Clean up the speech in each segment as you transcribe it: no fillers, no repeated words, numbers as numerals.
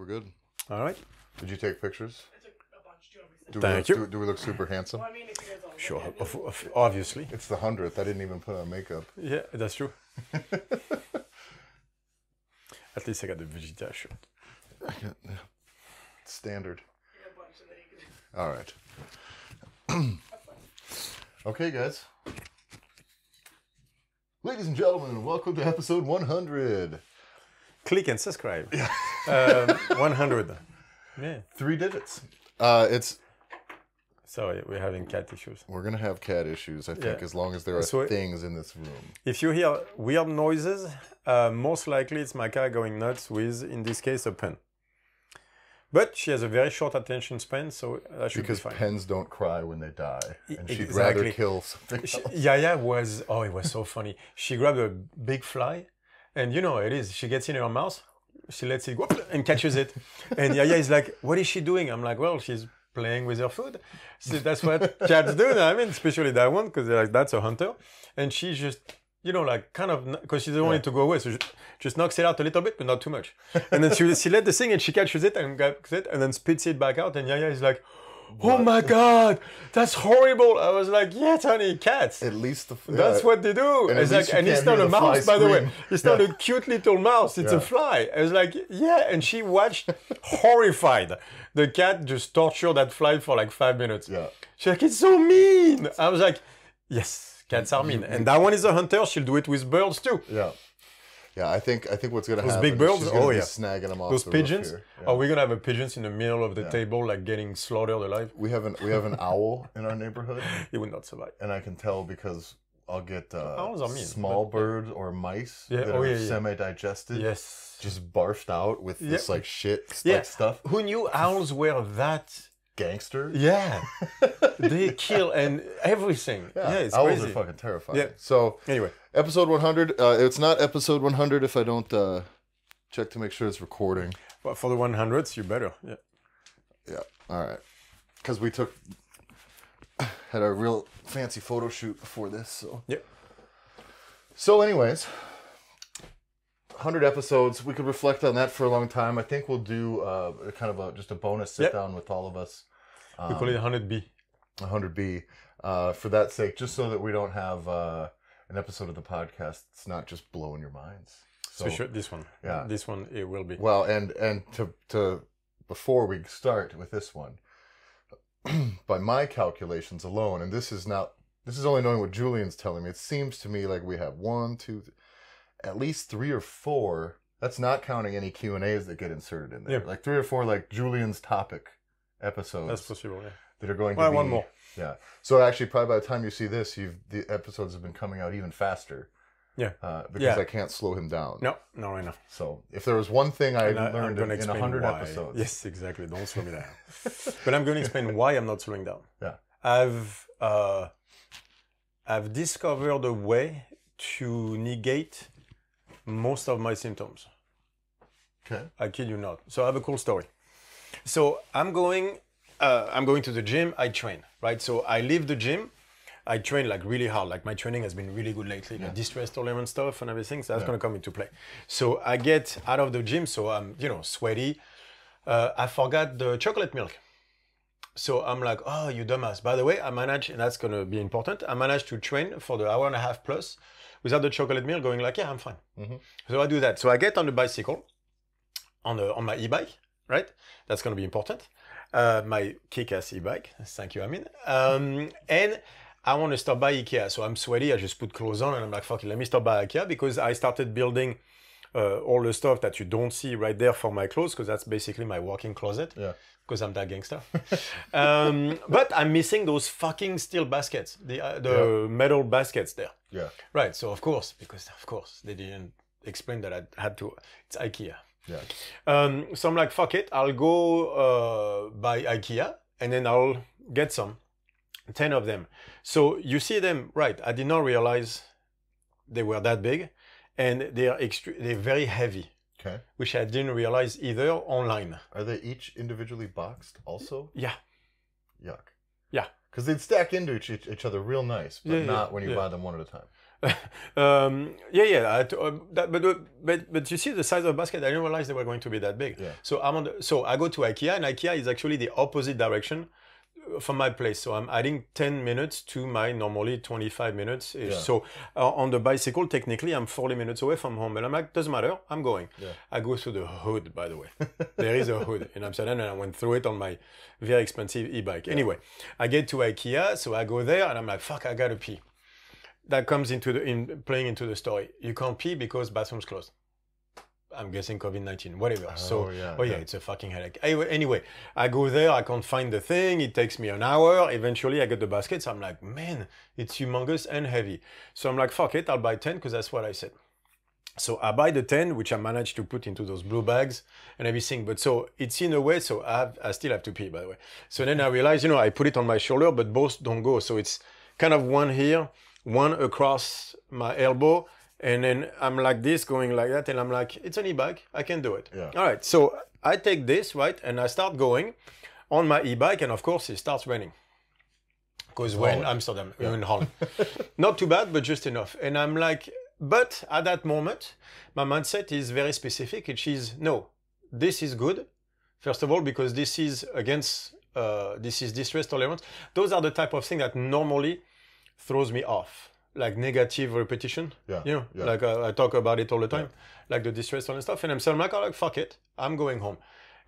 we're good. All right. Did you take pictures? I took a bunch. Do you want me to Thank you. Do we look super handsome? Well, I mean, if you guys all Sure, look at it, obviously. It's the 100th. I didn't even put on makeup. Yeah, that's true. At least I got the Vegeta shirt. Standard. you got a bunch, and then you can All right. have fun. Okay, guys. Ladies and gentlemen, welcome to episode 100. Click and subscribe. 100. Yeah. 3 digits. Sorry, we're having cat issues. We're gonna have cat issues, I think, Yeah. as long as there are So things in this room. If you hear weird noises, most likely it's my cat going nuts with, in this case, a pen. But she has a very short attention span, so that should Because be fine. pens don't cry when they die, and she'd Exactly. rather kill something else. Yaya was, it was so funny. She grabbed a big fly, and you know how it is. She gets in her mouth, she lets it go and catches it. And Yaya is like, what is she doing? I'm like, well, she's playing with her food. So that's what cats do. I mean, especially that one, because like, that's a hunter. And she just, like kind of, because she doesn't want it to go away, so she just knocks it out a little bit, but not too much. And then she let the thing, and she catches it and grabs it, and then spits it back out. And Yaya is like, oh my God, that's horrible. I was like, yes, honey, cats. At least That's what they do. And at It's least like, you and it's can't not hear a the fly mouse, by the way. scream. It's not a cute little mouse. It's a fly. I was like, yeah. And she watched, horrified, the cat just torture that fly for like 5 minutes. Yeah. She's like, it's so mean. I was like, yes, cats are mean. And that one is a hunter. She'll do it with birds too. Yeah. Yeah, I think what's gonna Those happen big is birds? she's gonna Oh, be yeah. snagging them off Those the roof pigeons. here. Yeah. Are we gonna have a pigeons in the middle of the table, like getting slaughtered alive? We have an owl in our neighborhood, It would not survive. and I can tell because I'll get Owls are mean, small but- birds or mice Yeah, that oh, are yeah, yeah. semi-digested, Yes. just barfed out with this like shit like stuff. Who knew owls were that? Gangster. Yeah. They kill and everything. Yeah, it's owls crazy. are fucking terrifying. Yeah. So Anyway, episode 100. It's not episode 100 if I don't check to make sure it's recording. but for the 100s, you better. Yeah. Yeah. All right. Because we had a real fancy photo shoot before this. So. Yeah. So, anyways, 100 episodes. We could reflect on that for a long time. I think we'll do just a bonus sit down with all of us. We call it 100B. 100B. For that sake, just so that we don't have an episode of the podcast that's not just blowing your minds. So sure, this one. Yeah. This one, it will be. Well, and to before we start with this one, by my calculations alone, and this is only knowing what Julien's telling me, it seems to me like we have 1, 2, at least 3 or 4. That's not counting any Q&As that get inserted in there. Yeah. Like 3 or 4 like Julien's topic episodes. That's possible, yeah. That are going to Well, be one more. Yeah. So actually, probably by the time you see this, the episodes have been coming out even faster. Yeah. Because I can't slow him down. No, right now. So if there was one thing I And learned gonna in explain 100 why. episodes. Yes, exactly. Don't slow me down. But I'm going to explain why I'm not slowing down. Yeah. I've discovered a way to negate most of my symptoms. Okay. I kid you not. So I have a cool story. So I'm going to the gym. I train, right? So I leave the gym. I train like really hard. Like my training has been really good lately. The distress tolerance stuff and everything. So that's going to come into play. So I get out of the gym. So I'm, sweaty. I forgot the chocolate milk. So I'm like, oh, you dumbass. By the way, I managed, and that's going to be important. I managed to train for the hour and a half plus without the chocolate milk going like, yeah, I'm fine. Mm-hmm. So I do that. So I get on the bicycle, on my e-bike, right? That's going to be important. My kick-ass e-bike. Thank you, Amin. And I want to stop by IKEA. So I'm sweaty. I just put clothes on and I'm like, fuck it, let me stop by IKEA because I started building all the stuff that you don't see right there for my clothes because that's basically my walk-in closet. Yeah. Because I'm that gangster. But I'm missing those fucking steel baskets, the metal baskets there. Yeah. Right. So of course they didn't explain that I had to. It's IKEA. Yeah. So I'm like, fuck it. I'll go by IKEA and then I'll get 10 of them. So you see them, right? I did not realize they were that big, and they're very heavy. Okay. Which I didn't realize either online. Are they each individually boxed also? Yeah. Yuck. Yeah. Because they'd stack into each other real nice, but not when you buy them one at a time. But you see the size of the basket. I didn't realize they were going to be that big. Yeah. So I go to IKEA, and IKEA is actually the opposite direction from my place. So I'm adding 10 minutes to my normally 25 minutes. Yeah. So on the bicycle, technically, I'm 40 minutes away from home. And I'm like, doesn't matter, I'm going. Yeah. I go through the hood, by the way. There is a hood in Amsterdam, and I went through it on my very expensive e-bike. Yeah. Anyway, I get to IKEA, so I go there, and I'm like, fuck, I gotta pee. That comes playing into the story. You can't pee because bathroom's closed. I'm guessing COVID-19, whatever. It's a fucking headache. Anyway, I go there, I can't find the thing. It takes me an hour. Eventually, I get the basket. So I'm like, man, it's humongous and heavy. So I'm like, fuck it, I'll buy 10 because that's what I said. So I buy the 10, which I managed to put into those blue bags and everything. But so it's in a way, so I still have to pee, by the way. So then I realized, I put it on my shoulder, but both don't go. So it's kind of one here, one across my elbow, and then I'm like this, going like that, and I'm like, it's an e-bike, I can do it. Yeah. All right, so I take this, right, and I start going on my e-bike, and of course it starts raining. Because when Amsterdam, in Holland. Not too bad, but just enough. And I'm like, but at that moment, my mindset is very specific, which is, no, this is good. First of all, because this is distress tolerance. Those are the type of thing that normally throws me off, like negative repetition. Like I talk about it all the time, like the distress and stuff. And I'm like, oh, like, fuck it, I'm going home.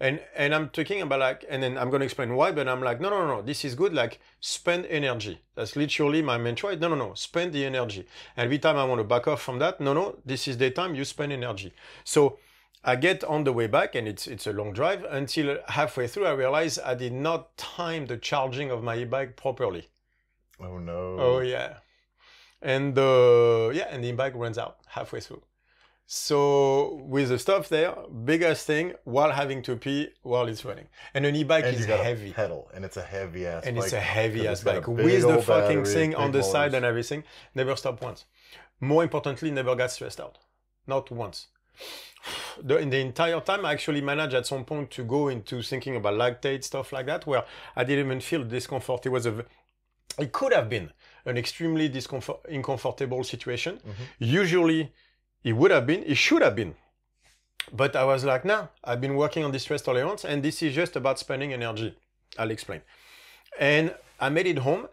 And I'm talking about like, and then I'm going to explain why, but I'm like, no, this is good. Like, spend energy. That's literally my mantra. No, spend the energy. And every time I want to back off from that, no, this is daytime, you spend energy. So I get on the way back, and it's a long drive. Until halfway through, I realize I did not time the charging of my e-bike properly. Oh no. Oh yeah. And the e-bike runs out halfway through. So with the stuff there, biggest thing, while having to pee while it's running. And an e-bike is heavy. Pedal, and it's a heavy ass bike. And it's a heavy ass bike with the fucking thing on the side and everything. Never stopped once. More importantly, never got stressed out. Not once. In the entire time, I actually managed at some point to go into thinking about lactate, stuff like that, where I didn't even feel discomfort. It could have been an extremely uncomfortable situation. Mm-hmm. Usually, it should have been. But I was like, nah, I've been working on distress tolerance, and this is just about spending energy. I'll explain. And I made it home,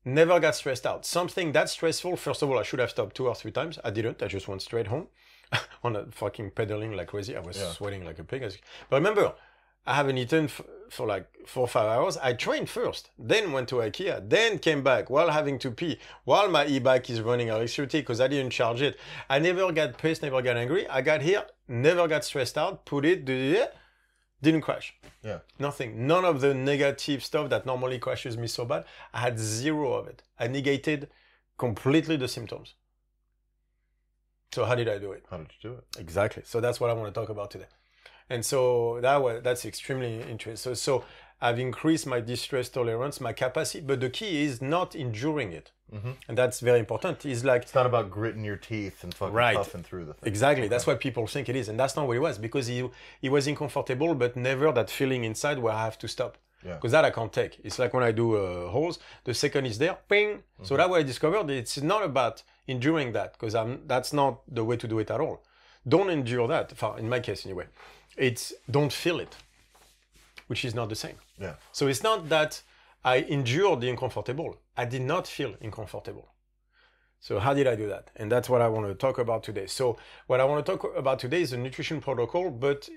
never got stressed out. Something that stressful, first of all, I should have stopped 2 or 3 times. I didn't. I just went straight home on a fucking pedaling like crazy. I was sweating like a pig. But remember, I haven't eaten for like 4 or 5 hours. I trained first, then went to IKEA, then came back while having to pee, while my e-bike is running electricity because I didn't charge it. I never got pissed, never got angry. I got here, never got stressed out, didn't crash. Yeah. Nothing. None of the negative stuff that normally crashes me so bad. I had zero of it. I negated completely the symptoms. So how did I do it? How did you do it? Exactly. So that's what I want to talk about today. And so that's extremely interesting. So I've increased my distress tolerance, my capacity, but the key is not enduring it. Mm-hmm. And that's very important. It's not about gritting your teeth and fucking puffing through the thing. Exactly. That's what people think it is. And that's not what it was, because he was uncomfortable, but never that feeling inside where I have to stop. Because that I can't take. It's like when I do holes, the second is there, ping. Mm-hmm. So that's what I discovered. It's not about enduring that, because that's not the way to do it at all. Don't endure that. In my case, anyway. It's don't feel it, which is not the same. Yeah. So it's not that I endured the uncomfortable. I did not feel uncomfortable. So how did I do that? And that's what I want to talk about today. So what I want to talk about today is a nutrition protocol, but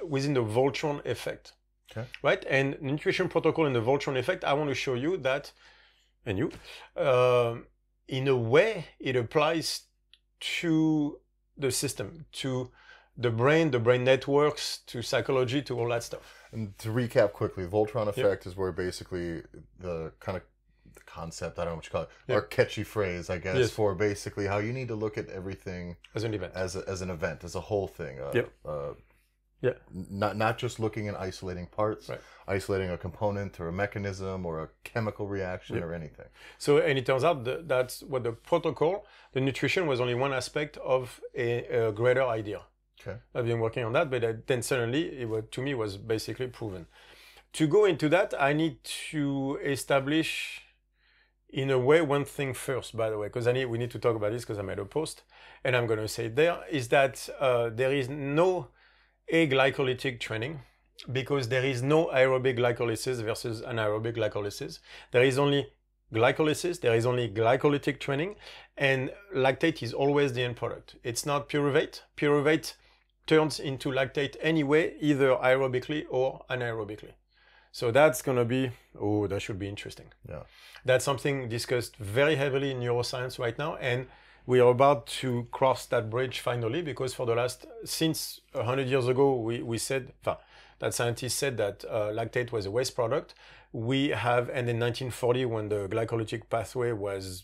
within the Voltron effect. Okay. Right? And nutrition protocol in the Voltron effect, I want to show you that, and in a way, it applies to the system, to the brain networks, to psychology, to all that stuff. And to recap quickly, Voltron effect is where basically the kind of the concept, I don't know what you call it, or catchy phrase, I guess, for basically how you need to look at everything as an event, as an event, as a whole thing. Not just looking at isolating parts, isolating a component or a mechanism or a chemical reaction or anything. So, and it turns out that's what the protocol, the nutrition was only one aspect of a greater idea. Okay. I've been working on that, but then suddenly, to me, was basically proven. To go into that, I need to establish in a way, one thing first, by the way, because we need to talk about this because I made a post, and I'm going to say it there, is that there is no aglycolytic training because there is no aerobic glycolysis versus anaerobic glycolysis. There is only glycolysis, there is only glycolytic training, and lactate is always the end product. It's not pyruvate. Pyruvate turns into lactate anyway, either aerobically or anaerobically. So that's going to be, that should be interesting. Yeah. That's something discussed very heavily in neuroscience right now, and we are about to cross that bridge finally, because for the since 100 years ago, we said, that scientists said that lactate was a waste product. We have, and in 1940, when the glycolytic pathway was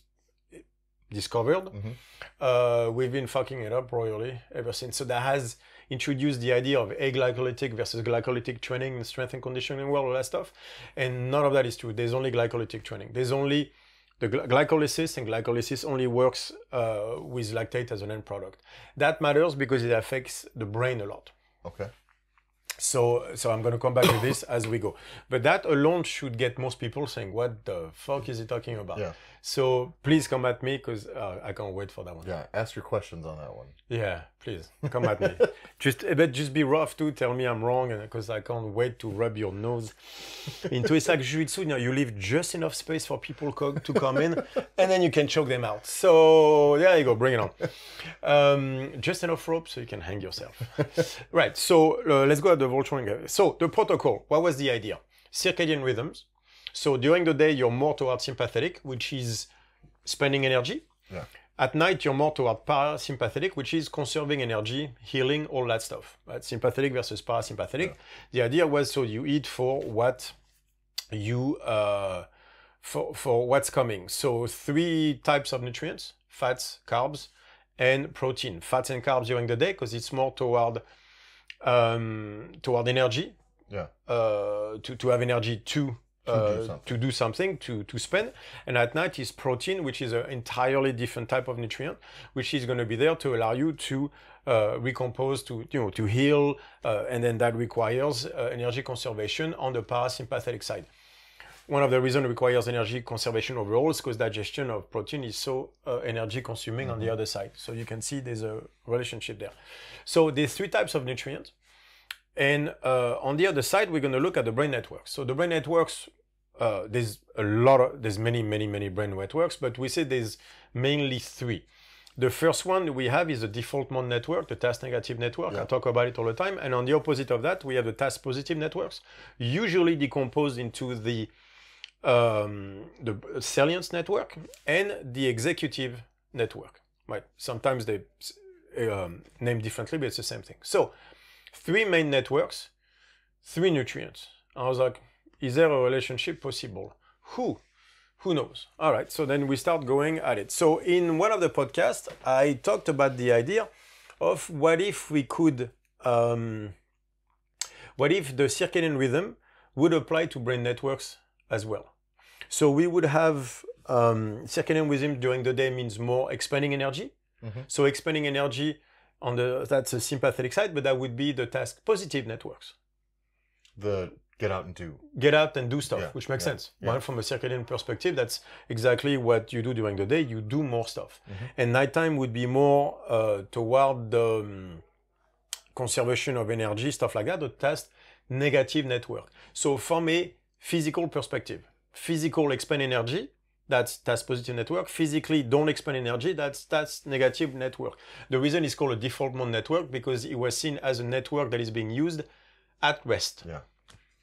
discovered, we've been fucking it up royally ever since. So that has introduced the idea of aglycolytic versus glycolytic training in strength and conditioning world, all that stuff. And none of that is true. There's only glycolytic training. There's only the glycolysis, and glycolysis only works with lactate as an end product. That matters because it affects the brain a lot. Okay. So I'm going to come back to this as we go. But that alone should get most people saying, what the fuck is he talking about? Yeah. So please come at me, because I can't wait for that one. Yeah, ask your questions on that one. Yeah, please, come at me. Just be rough too, tell me I'm wrong, because I can't wait to rub your nose into it. It's like jiu-jitsu, you leave just enough space for people to come in, and then you can choke them out. So there you go, bring it on. Just enough rope so you can hang yourself. Right, so let's go at the Voltron. So the protocol, what was the idea? Circadian rhythms. So during the day, you're more towards sympathetic, which is spending energy. Yeah. At night, you're more toward parasympathetic, which is conserving energy, healing, all that stuff. Right? Sympathetic versus parasympathetic. Yeah. The idea was so you eat for what you for what's coming. So 3 types of nutrients: fats, carbs, and protein. Fats and carbs during the day because it's more toward energy. Yeah. To have energy to do something, to spend. And at night is protein, which is an entirely different type of nutrient, which is going to be there to allow you to recompose, to heal, and then that requires energy conservation on the parasympathetic side. One of the reasons it requires energy conservation overall is because digestion of protein is so energy consuming on the other side. So you can see there's a relationship there. So there's 3 types of nutrients. And on the other side, we're going to look at the brain networks. So the brain networks, there's many brain networks, but we say there's mainly 3. The first one we have is the default mode network, the task negative network. Yeah. I talk about it all the time. And on the opposite of that, we have the task positive networks, usually decomposed into the salience network and the executive network. Right? Sometimes they name differently, but it's the same thing. So 3 main networks, 3 nutrients. I was like, is there a relationship possible? Who knows? All right, so then we start going at it. So in one of the podcasts, I talked about the idea of what if we could, what if the circadian rhythm would apply to brain networks as well? So we would have circadian rhythm during the day means more expending energy. Mm-hmm. So expending energy that's a sympathetic side, but that would be the task positive networks. The get out and do. Get out and do stuff, which makes sense. Yeah. Right? From a circadian perspective, that's exactly what you do during the day. You do more stuff. Mm-hmm. And nighttime would be more toward the conservation of energy, stuff like that, the task negative network. So from a physical perspective, physical expend energy, that's task positive network. Physically don't expend energy, that's task negative network. The reason it's called a default mode network because it was seen as a network that is being used at rest. Yeah.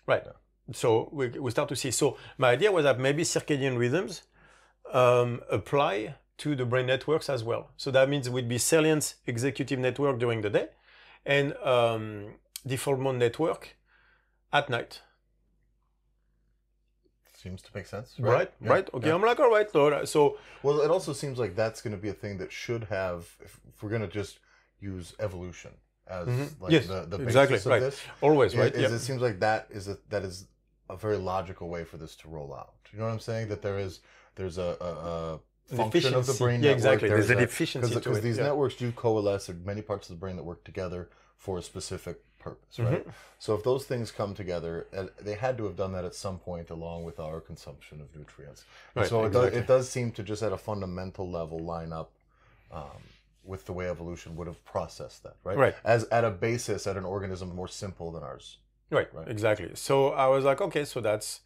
Right. Yeah. So we start to see. So my idea was that maybe circadian rhythms apply to the brain networks as well. So that means it would be salience executive network during the day and default mode network at night. Seems to make sense, right? Yeah. Right. Okay, yeah. I'm like, all right. So, well, it also seems like that's going to be a thing that should have, if we're going to just use evolution as like the basis of this. Always, right? It seems like that is a very logical way for this to roll out. You know what I'm saying? That there's a function of the brain network. Yeah, exactly. There's a deficiency because these networks do coalesce. There are many parts of the brain that work together for a specific purpose, right? So if those things come together, they had to have done that at some point along with our consumption of nutrients. And so it does seem to just at a fundamental level line up with the way evolution would have processed that, right? Right. As at a basis, at an organism more simple than ours. Right. Exactly. So I was like, okay, so that's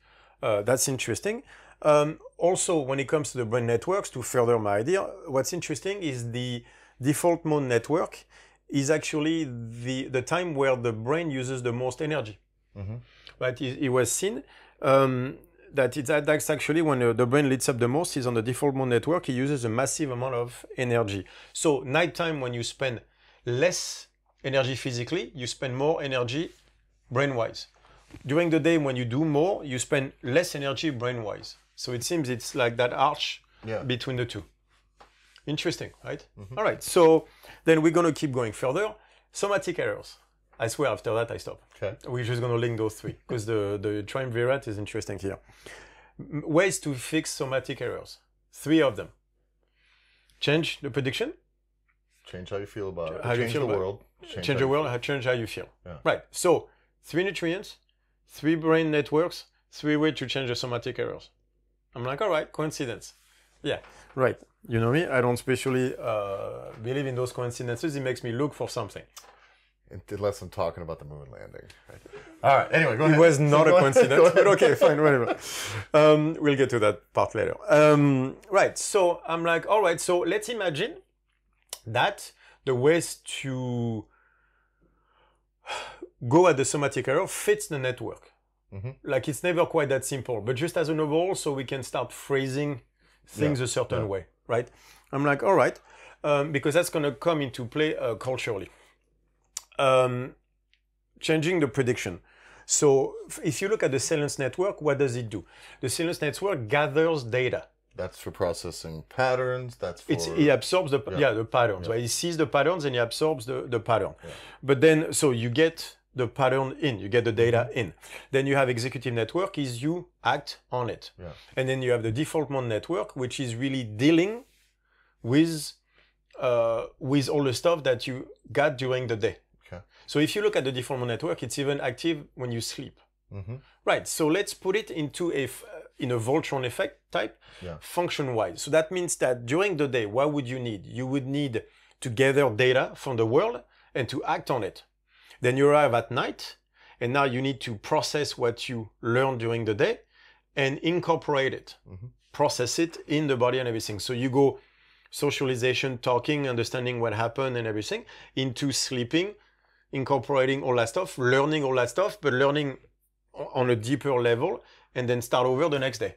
interesting. Also, when it comes to the brain networks, to further my idea, what's interesting is the default mode network is actually the time where the brain uses the most energy. Right? It was seen that's actually when the brain lights up the most is on the default mode network. It uses a massive amount of energy. So nighttime, when you spend less energy physically, you spend more energy brain-wise. During the day, when you do more, you spend less energy brain-wise. So it seems it's like that arch between the two. Interesting, right? All right, so then we're going to keep going further. Somatic errors. I swear after that I stop. Okay. We're just going to link those three because the triumvirate is interesting here. Ways to fix somatic errors. 3 of them. Change the prediction. Change how you feel about it. How you change feel the about world. Change the world. Change how you feel. Yeah. Right. So 3 nutrients, 3 brain networks, 3 ways to change the somatic errors. I'm like, all right, coincidence. Yeah. Right. You know me, I don't especially believe in those coincidences. It makes me look for something. Unless I'm talking about the moon landing. Right. All right, anyway, go ahead. It was not a coincidence, but okay, fine, whatever. We'll get to that part later. Right, so I'm like, all right, so let's imagine that the ways to go at the somatic error fits the network. Like it's never quite that simple, but just as an overall, so we can start phrasing things a certain way, right? I'm like, all right, because that's going to come into play culturally. Changing the prediction. So if you look at the Silence network, what does it do? The Silence network gathers data. That's for processing patterns. That's for... It absorbs the patterns. Right? It sees the patterns and it absorbs the pattern. But then, so you get the pattern in, you get the data in. Then you have executive network is you act on it. And then you have the default mode network, which is really dealing with all the stuff that you got during the day. So if you look at the default mode network, it's even active when you sleep. Right, so let's put it into in a Voltron effect type, function-wise. So that means that during the day, what would you need? You would need to gather data from the world and to act on it. Then you arrive at night, and now you need to process what you learned during the day and incorporate it, process it in the body and everything. So you go socialization, talking, understanding what happened and everything, into sleeping, incorporating all that stuff, learning all that stuff, but learning on a deeper level, and then start over the next day.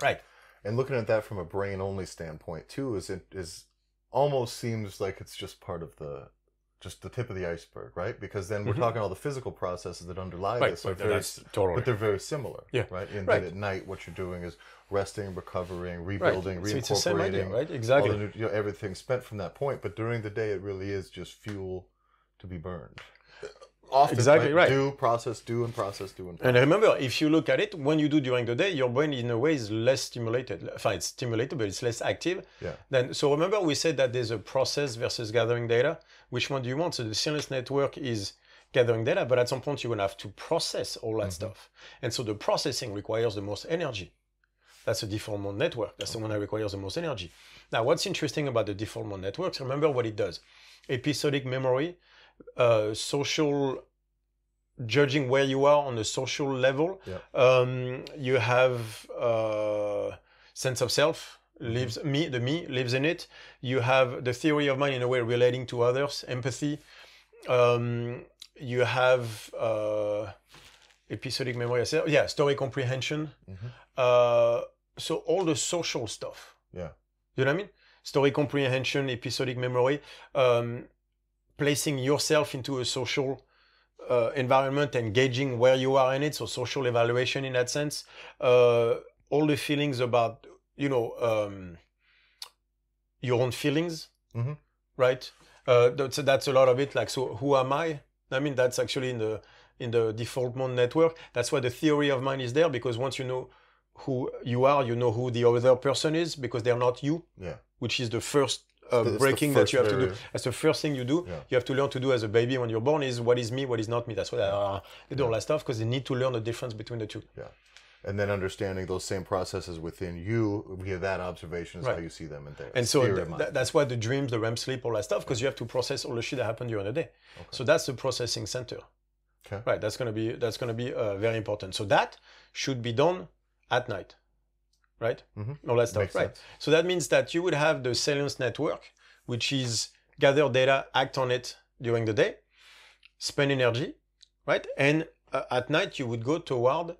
Right. And looking at that from a brain-only standpoint too, is almost seems like it's just part of the tip of the iceberg, right? Because then we're talking all the physical processes that underlie this, but they're very similar, right? In that at night, what you're doing is resting, recovering, rebuilding, reincorporating, so it's the same idea, right? Exactly. All the, everything spent from that point, but during the day, it really is just fuel to be burned. Often, exactly right. Do, process. And remember, if you look at it, when you do during the day, your brain in a way is less stimulated. It's stimulated, but it's less active. So remember we said that there's a process versus gathering data. Which one do you want? So the Silence network is gathering data, but at some point you're going to have to process all that stuff. And so the processing requires the most energy. That's a default mode network. That's the one that requires the most energy. Now, what's interesting about the default mode networks, remember what it does. Episodic memory, social, judging where you are on a social level. You have sense of self, the me lives in it. You have the theory of mind in a way relating to others, empathy. You have episodic memory, story comprehension. So all the social stuff. You know what I mean? Story comprehension, episodic memory, placing yourself into a social environment and gauging where you are in it, so social evaluation in that sense. All the feelings about, your own feelings, right? That's a lot of it. Like, so who am I? I mean, that's actually in the default mode network. That's why the theory of mind is there, because once you know who you are, you know who the other person is, because they're not you, which is the first breaking that you have to do. That's the first thing you do. Yeah. You have to learn to do as a baby when you're born is what is me, what is not me. That's why they do all that stuff because they need to learn the difference between the two. Yeah. And then understanding those same processes within you via that observation is how you see them in there. And so that's why the dreams, the REM sleep, all that stuff, because you have to process all the shit that happened during the day. Okay. So that's the processing center. Okay. Right. That's gonna be very important. So that should be done at night. Right? Mm-hmm. All that stuff. Makes right. sense. So that means that you would have the salience network, which is gather data, act on it during the day, spend energy, right? And at night you would go toward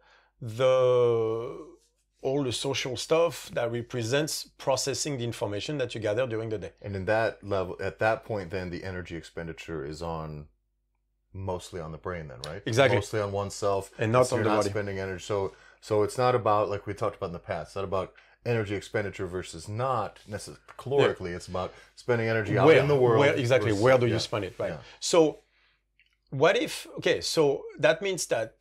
all the social stuff that represents processing the information that you gather during the day. And in that level, at that point, then the energy expenditure is mostly on the brain, then, right? Exactly. Mostly on oneself, and not so on the you're not body. spending energy. So it's not about, like we talked about in the past. It's not about energy expenditure versus not necessarily calorically. Yeah. It's about spending energy out in the world. Where do you spend it? Right. Yeah. So what if? Okay. So that means that.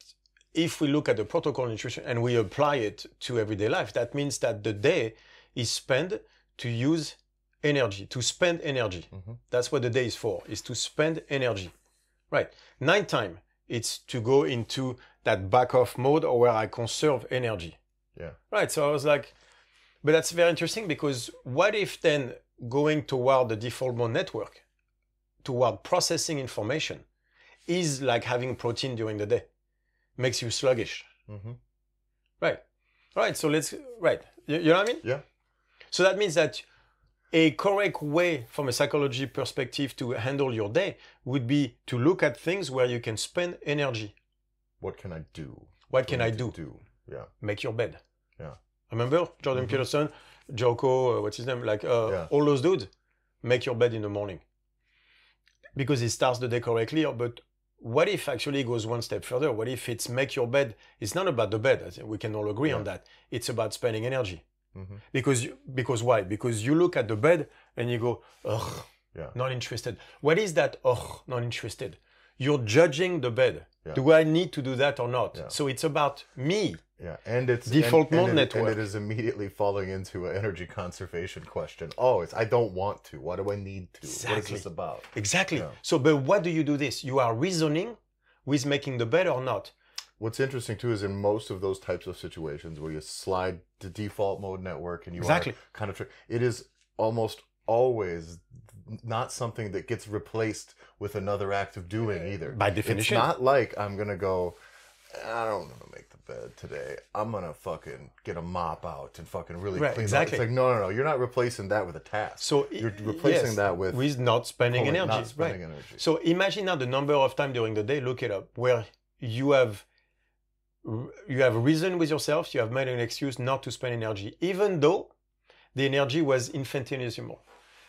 If we look at the protocol nutrition and we apply it to everyday life, that means that the day is spent to use energy, to spend energy. Mm-hmm. That's what the day is for, is to spend energy. Right. Nighttime, it's to go into that back off mode or where I conserve energy. Yeah. Right. So I was like, but that's very interesting because what if then going toward the default mode network, toward processing information, is like having protein during the day? Makes you sluggish. Mm-hmm. Right. All right. So You know what I mean? Yeah. So that means that a correct way from a psychology perspective to handle your day would be to look at things where you can spend energy. What can I do? What can I do? Yeah. Make your bed. Yeah. Remember Jordan Peterson, Joko, what's his name? All those dudes. Make your bed in the morning. Because it starts the day correctly, but what if actually it goes one step further? What if it's make your bed? It's not about the bed. I think we can all agree on that. It's about spending energy. Mm-hmm. Because why? Because you look at the bed and you go, ugh, not interested. What is that? Ugh, not interested. You're judging the bed. Yeah. Do I need to do that or not? Yeah. So it's about me. Yeah, and it's default mode network. And it is immediately falling into an energy conservation question. Oh, I don't want to. What do I need to? Exactly. What is this about? Exactly. Yeah. So, but what do you do this? You are reasoning with making the bed or not. What's interesting too is in most of those types of situations where you slide to default mode network and you are kind of, it is almost always not something that gets replaced with another act of doing either. By definition. It's not like I'm going to go, I don't want to make the bed today. I'm going to fucking get a mop out and fucking really clean it. It's like, no. You're not replacing that with a task. So you're replacing that with not spending energy. Not spending energy. So imagine now the number of times during the day, look it up, where you have a reason with yourself, you have made an excuse not to spend energy, even though the energy was infinitesimal.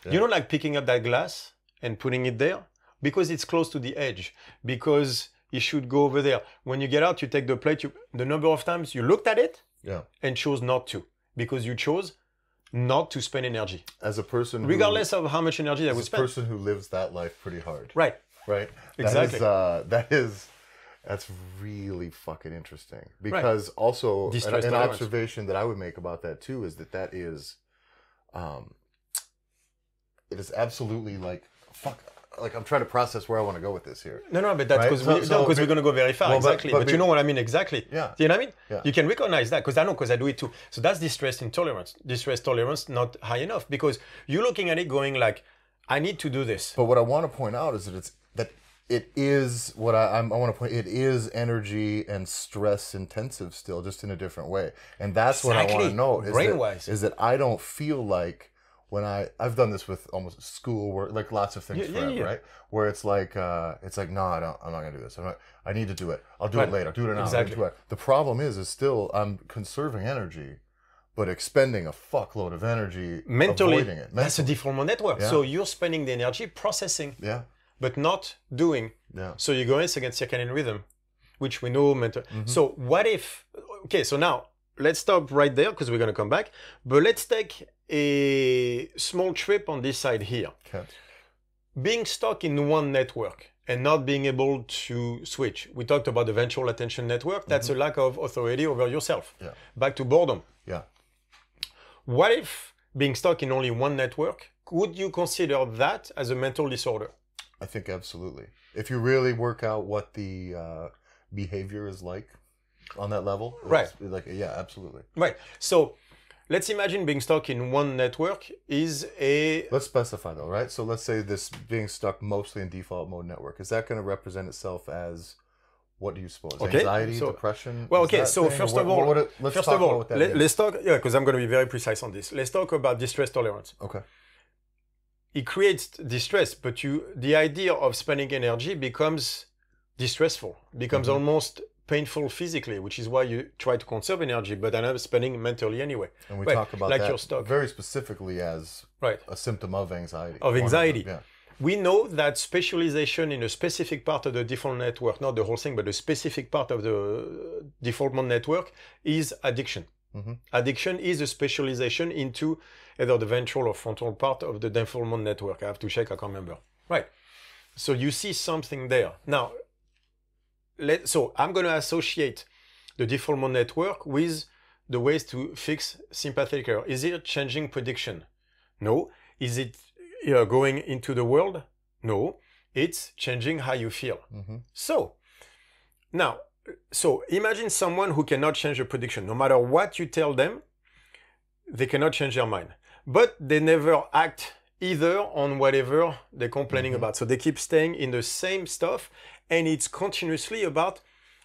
Yeah. You know, like picking up that glass and putting it there because it's close to the edge, because it should go over there. When you get out, you take the plate, the number of times you looked at it and chose not to, because you chose not to spend energy. As a person regardless of how much energy that would spend. As a person who lives that life pretty hard. Right. Exactly. That's really fucking interesting. Because also, an observation that I would make about that too is that is, it is absolutely like I'm trying to process where I want to go with this here. No, but that's because we're going to go very far. Exactly. But you know what I mean? Exactly. Yeah. Do you know what I mean? Yeah. You can recognize that because I do it too. So that's distress intolerance. Distress tolerance not high enough because you're looking at it going like, I need to do this. But what I want to point out is that it is energy and stress intensive still, just in a different way. And that's what I want to know is that I don't feel like when I've done this with almost school work, like lots of things forever, right? Where it's like, no, I'm not going to do this. I need to do it. I'll do it later. I'll do it now. Exactly. The problem is still I'm conserving energy, but expending a fuckload of energy mentally. Avoiding it. That's a default mode network. Yeah. So you're spending the energy processing, but not doing. Yeah. So you're going against circadian rhythm, which we know mental. Mm-hmm. So what if? Okay, so now let's stop right there because we're going to come back. But let's take a small trip on this side here. Okay. Being stuck in one network and not being able to switch. We talked about the ventral attention network. That's a lack of authority over yourself. Yeah. Back to boredom. Yeah. What if being stuck in only one network would you consider that as a mental disorder? I think absolutely. If you really work out what the behavior is like on that level, right? Like, yeah, absolutely. Right. So let's imagine being stuck in one network is a... Let's specify though, right? So let's say this being stuck mostly in default mode network. Is that going to represent itself as, what do you suppose? Okay. Anxiety, So, depression? Well, okay. So first of all, let's talk, yeah, because I'm going to be very precise on this. Let's talk about distress tolerance. Okay. It creates distress, but the idea of spending energy becomes distressful, becomes almost painful physically, which is why you try to conserve energy, but end up spending mentally anyway. And we talk about like that you're stuck. very specifically as a symptom of anxiety. Of anxiety. Yeah. We know that specialization in a specific part of the default network, not the whole thing, but a specific part of the default mode network is addiction. Addiction is a specialization into either the ventral or frontal part of the default mode network. I have to check, I can't remember. Right. So you see something there. Now, so I'm going to associate the default mode network with the ways to fix sympathetic error. Is it changing prediction? No. Is it going into the world? No. It's changing how you feel. So imagine someone who cannot change a prediction. No matter what you tell them, they cannot change their mind. But they never act either on whatever they're complaining about. So they keep staying in the same stuff, and it's continuously about,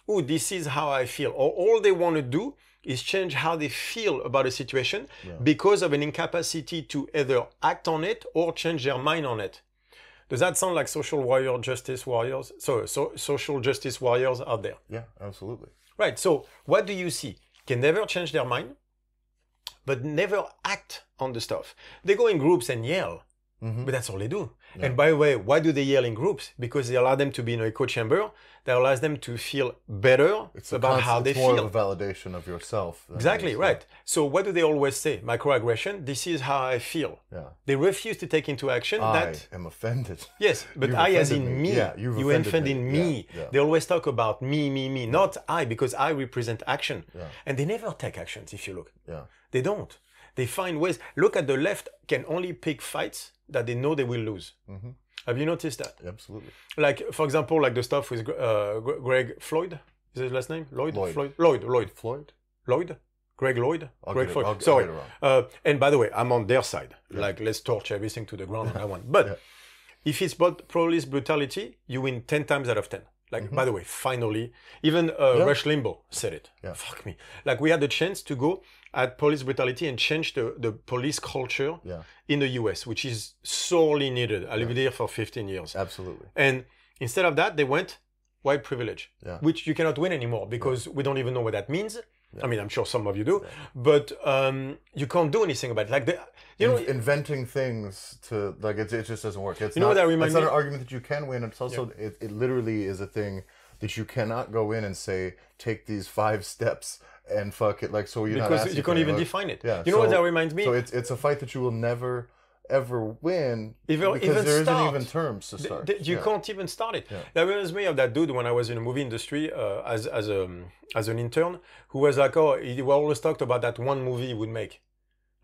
oh, this is how I feel. Or all they want to do is change how they feel about a situation because of an incapacity to either act on it or change their mind on it. Does that sound like social justice warriors out there? Yeah, absolutely. Right. So what do you see? Can never change their mind, but never act on the stuff. They go in groups and yell, but that's all they do. Yeah. And by the way, why do they yell in groups? Because they allow them to be in an echo chamber that allows them to feel better about how they feel. It's more of a validation of yourself. Exactly, right. So what do they always say? Microaggression, this is how I feel. Yeah. They refuse to take into action I am offended. Yes, but I as in me. Yeah, you offended me. Yeah. They always talk about me, not I, because I represent action. Yeah. And they never take actions, if you look. Yeah. They don't. They find ways. Look at the left, can only pick fights that they know they will lose. Have you noticed that? Absolutely. Like, for example, like the stuff with Greg Floyd. Is his last name? Lloyd? Lloyd. Floyd? Lloyd? Greg Lloyd? Greg Floyd. I'll get Sorry. it wrong. And by the way, I'm on their side. Yeah. Like, let's torch everything to the ground on that one. But if it's about police brutality, you win 10 times out of 10. Like, by the way, finally, even Rush Limbaugh said it. Yeah. Fuck me. Like, we had the chance to go at police brutality and change the police culture in the US, which is sorely needed. I lived here for 15 years. Absolutely. And instead of that, they went white privilege, which you cannot win anymore because we don't even know what that means. I mean, I'm sure some of you do, but you can't do anything about it. Like, inventing things to, like, it just doesn't work. It's what that reminds me? It's not an argument that you can win. It's also, it literally is a thing that you cannot go in and say, take these 5 steps and fuck it. Like, so you're not because you can't even define it. Yeah. You know what that reminds me? So it's a fight that you will never ever win because there isn't even terms to start. You can't even start it. That reminds me of that dude when I was in the movie industry as an intern who was like, he always talked about that one movie he would make.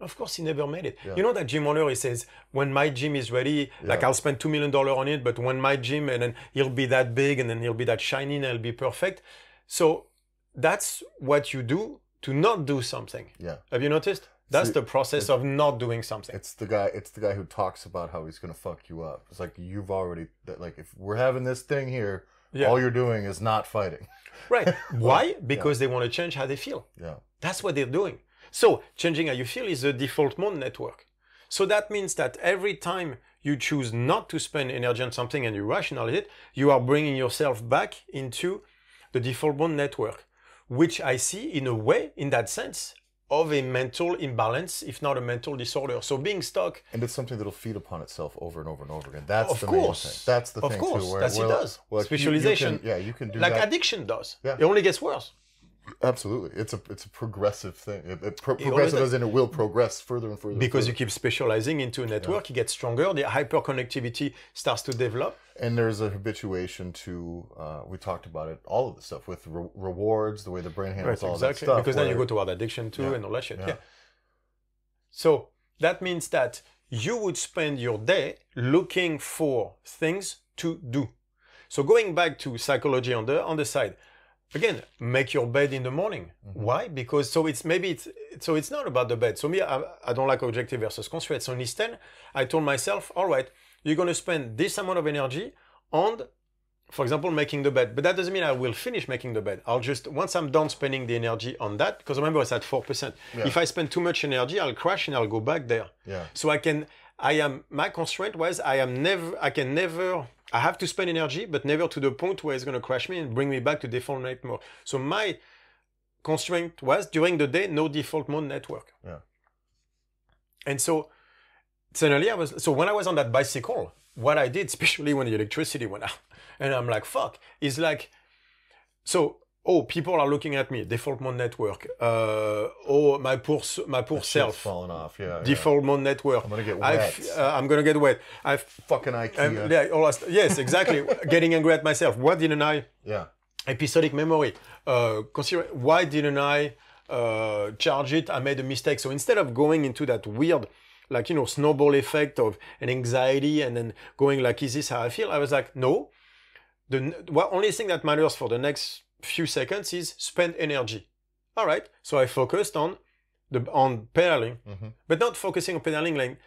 Of course, he never made it. You know that gym owner, he says, when my gym is ready, like I'll spend $2 million on it, but when my gym, and then he'll be that big, and then he'll be that shiny, and it'll be perfect. So that's what you do to not do something. Yeah. Have you noticed? That's the process of not doing something. It's the guy who talks about how he's going to fuck you up. It's like, you've already, like, if we're having this thing here, all you're doing is not fighting. Right. Why? Because they want to change how they feel. Yeah. That's what they're doing. So changing how you feel is the default mode network. So that means that every time you choose not to spend energy on something and you rationalize it, you are bringing yourself back into the default mode network, which I see in a way, in that sense, of a mental imbalance, if not a mental disorder. So being stuck... And it's something that'll feed upon itself over and over and over again. That's the main thing. That's the thing too. Of course, that's it does. Well, specialization. You can do like that. addiction does. Yeah. It only gets worse. Absolutely. It's a progressive thing. Progressive as in it will progress further and further. Because you keep specializing into a network, you get stronger, the hyperconnectivity starts to develop. And there's a habituation to, we talked about it, all of the stuff with rewards, the way the brain handles all that stuff. Because then you go toward addiction too and all that shit. Yeah. So that means that you would spend your day looking for things to do. So going back to psychology on the side, again, make your bed in the morning. Why? Because it's not about the bed. So me, I don't like objective versus constraint. So instead, I told myself, all right, you're going to spend this amount of energy on, for example, making the bed. But that doesn't mean I will finish making the bed. I'll just, once I'm done spending the energy on that, because remember it's at 4%. Yeah. If I spend too much energy, I'll crash and I'll go back there. Yeah. So my constraint was I have to spend energy, but never to the point where it's going to crash me and bring me back to default mode mode. So my constraint was during the day, no default mode network. Yeah. And so suddenly when I was on that bicycle, what I did, especially when the electricity went out, and I'm like, fuck, is like, so, people are looking at me, default mode network. My poor self. Falling off, yeah. Default mode network. I'm gonna get wet. I'm gonna get wet. Fucking IKEA. Yes, exactly. Getting angry at myself. What didn't I? Yeah. Episodic memory. Consider why didn't I charge it? I made a mistake. So instead of going into that weird, snowball effect of an anxiety and then going like, is this how I feel? I was like, no. The only thing that matters for the next few seconds is spend energy. All right. So I focused on pedaling, but not focusing on pedaling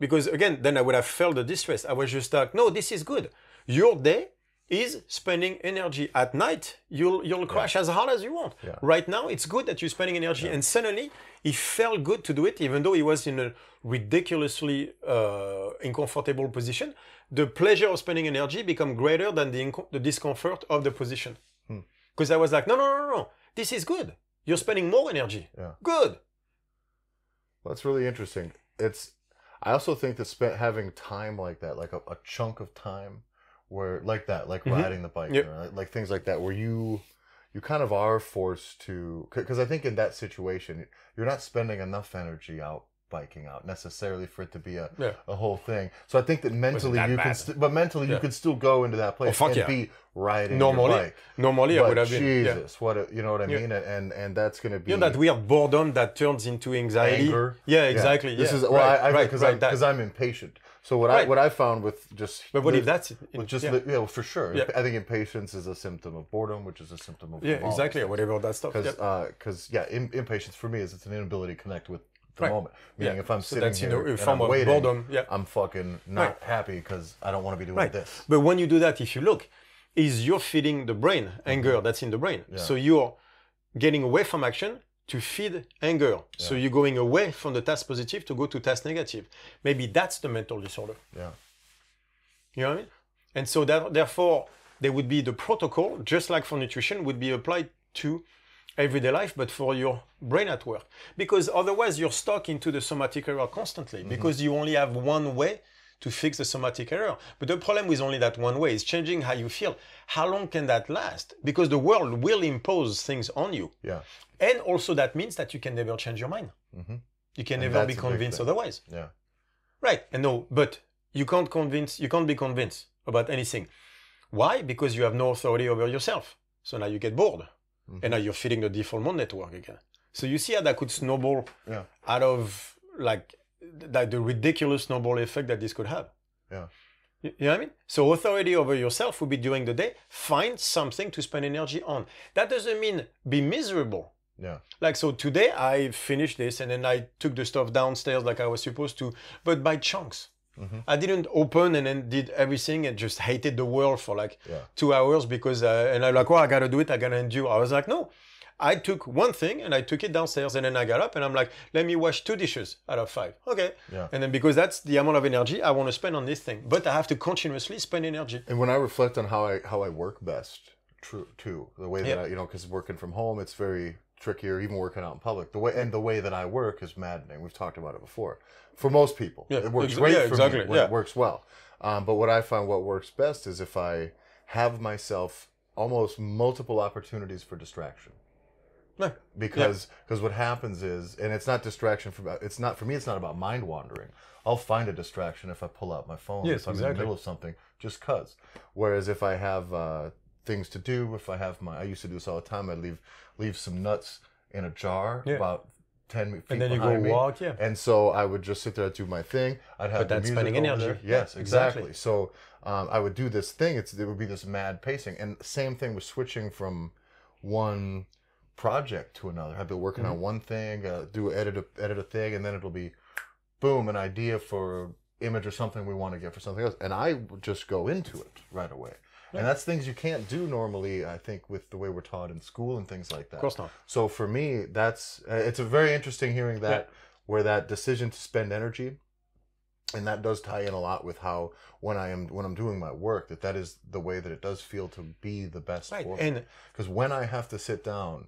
because again, then I would have felt the distress. I was just like, no, this is good. Your day is spending energy. At night, you'll crash as hard as you want. Yeah. Right now, it's good that you're spending energy. And suddenly, it felt good to do it, even though it was in a ridiculously uncomfortable position. The pleasure of spending energy become greater than the discomfort of the position. Because I was like, no. This is good. You're spending more energy. Yeah. Good. Well, that's really interesting. I also think that having time like that, like a chunk of time where like that, like riding the bike, like things like that, where you kind of are forced to, because I think in that situation, you're not spending enough energy out biking out necessarily for it to be a whole thing. So I think that mentally you could still go into that place be riding your bike. Normally, but I would have Jesus, you know what I mean? And that's going to be that weird boredom that turns into anxiety. Anger. Yeah, exactly. This is because I'm impatient. So what I found with just if that's for sure. I think impatience is a symptom of boredom, which is a symptom of exactly, whatever that stuff. Because impatience for me is it's an inability to connect with the moment. Meaning if I'm sitting here and I'm waiting, boredom, I'm fucking not happy because I don't want to be doing this. But when you do that, if you look, you're feeding the brain anger that's in the brain. Yeah. So you're getting away from action to feed anger. Yeah. So you're going away from the task positive to go to task negative. Maybe that's the mental disorder. Yeah. You know what I mean? And so therefore, there would be the protocol, just like for nutrition, would be applied to everyday life, but for your brain at work. Because otherwise you're stuck into the somatic error constantly because you only have one way to fix the somatic error. But the problem with only that one way is changing how you feel. How long can that last? Because the world will impose things on you. Yeah. And also that means that you can never change your mind. You can never be convinced otherwise. Yeah. Right. And but you can't be convinced about anything. Why? Because you have no authority over yourself. So now you get bored. And now you're feeding the default mode network again. So you see how that could snowball out of the ridiculous snowball effect that this could have. Yeah. You know what I mean? So authority over yourself would be during the day, find something to spend energy on. That doesn't mean be miserable. Yeah. So today I finished this and then I took the stuff downstairs like I was supposed to, but by chunks. I didn't open and then did everything and just hated the world for 2 hours because, and I'm like, I gotta do it, I gotta endure. I was like, no, I took one thing and I took it downstairs and then I got up and I'm like, let me wash 2 dishes out of 5. Okay. Yeah. And then because that's the amount of energy I want to spend on this thing, but I have to continuously spend energy. And when I reflect on how I work best, too, the way that because working from home, it's very trickier, even working out in public. The way that I work is maddening. We've talked about it before. For most people, it works great for me when it works well. But what I find what works best is if I have myself almost multiple opportunities for distraction. Because what happens is, and it's not distraction it's not about mind wandering. I'll find a distraction if I pull out my phone, if I'm in the middle of something, just cause. Whereas if I have things to do, I used to do this all the time, I'd leave some nuts in a jar about 10 feet And then you behind go me. walk, yeah. And so I would just sit there and do my thing. I'd have But the that's music spending over energy. there. Yeah, Yes, exactly. exactly. So I would do this thing. It would be this mad pacing. And same thing with switching from one project to another. I'd be working on one thing, edit a thing, and then it'll be, boom, an idea for image or something we want to get for something else, and I would just go into it right away. Yeah. And that's things you can't do normally, I think, with the way we're taught in school and things like that. Of course not. So for me, that's it's a very interesting hearing that where that decision to spend energy, and that does tie in a lot with how when I'm doing my work, that is the way that it does feel to be the best for me. Because when I have to sit down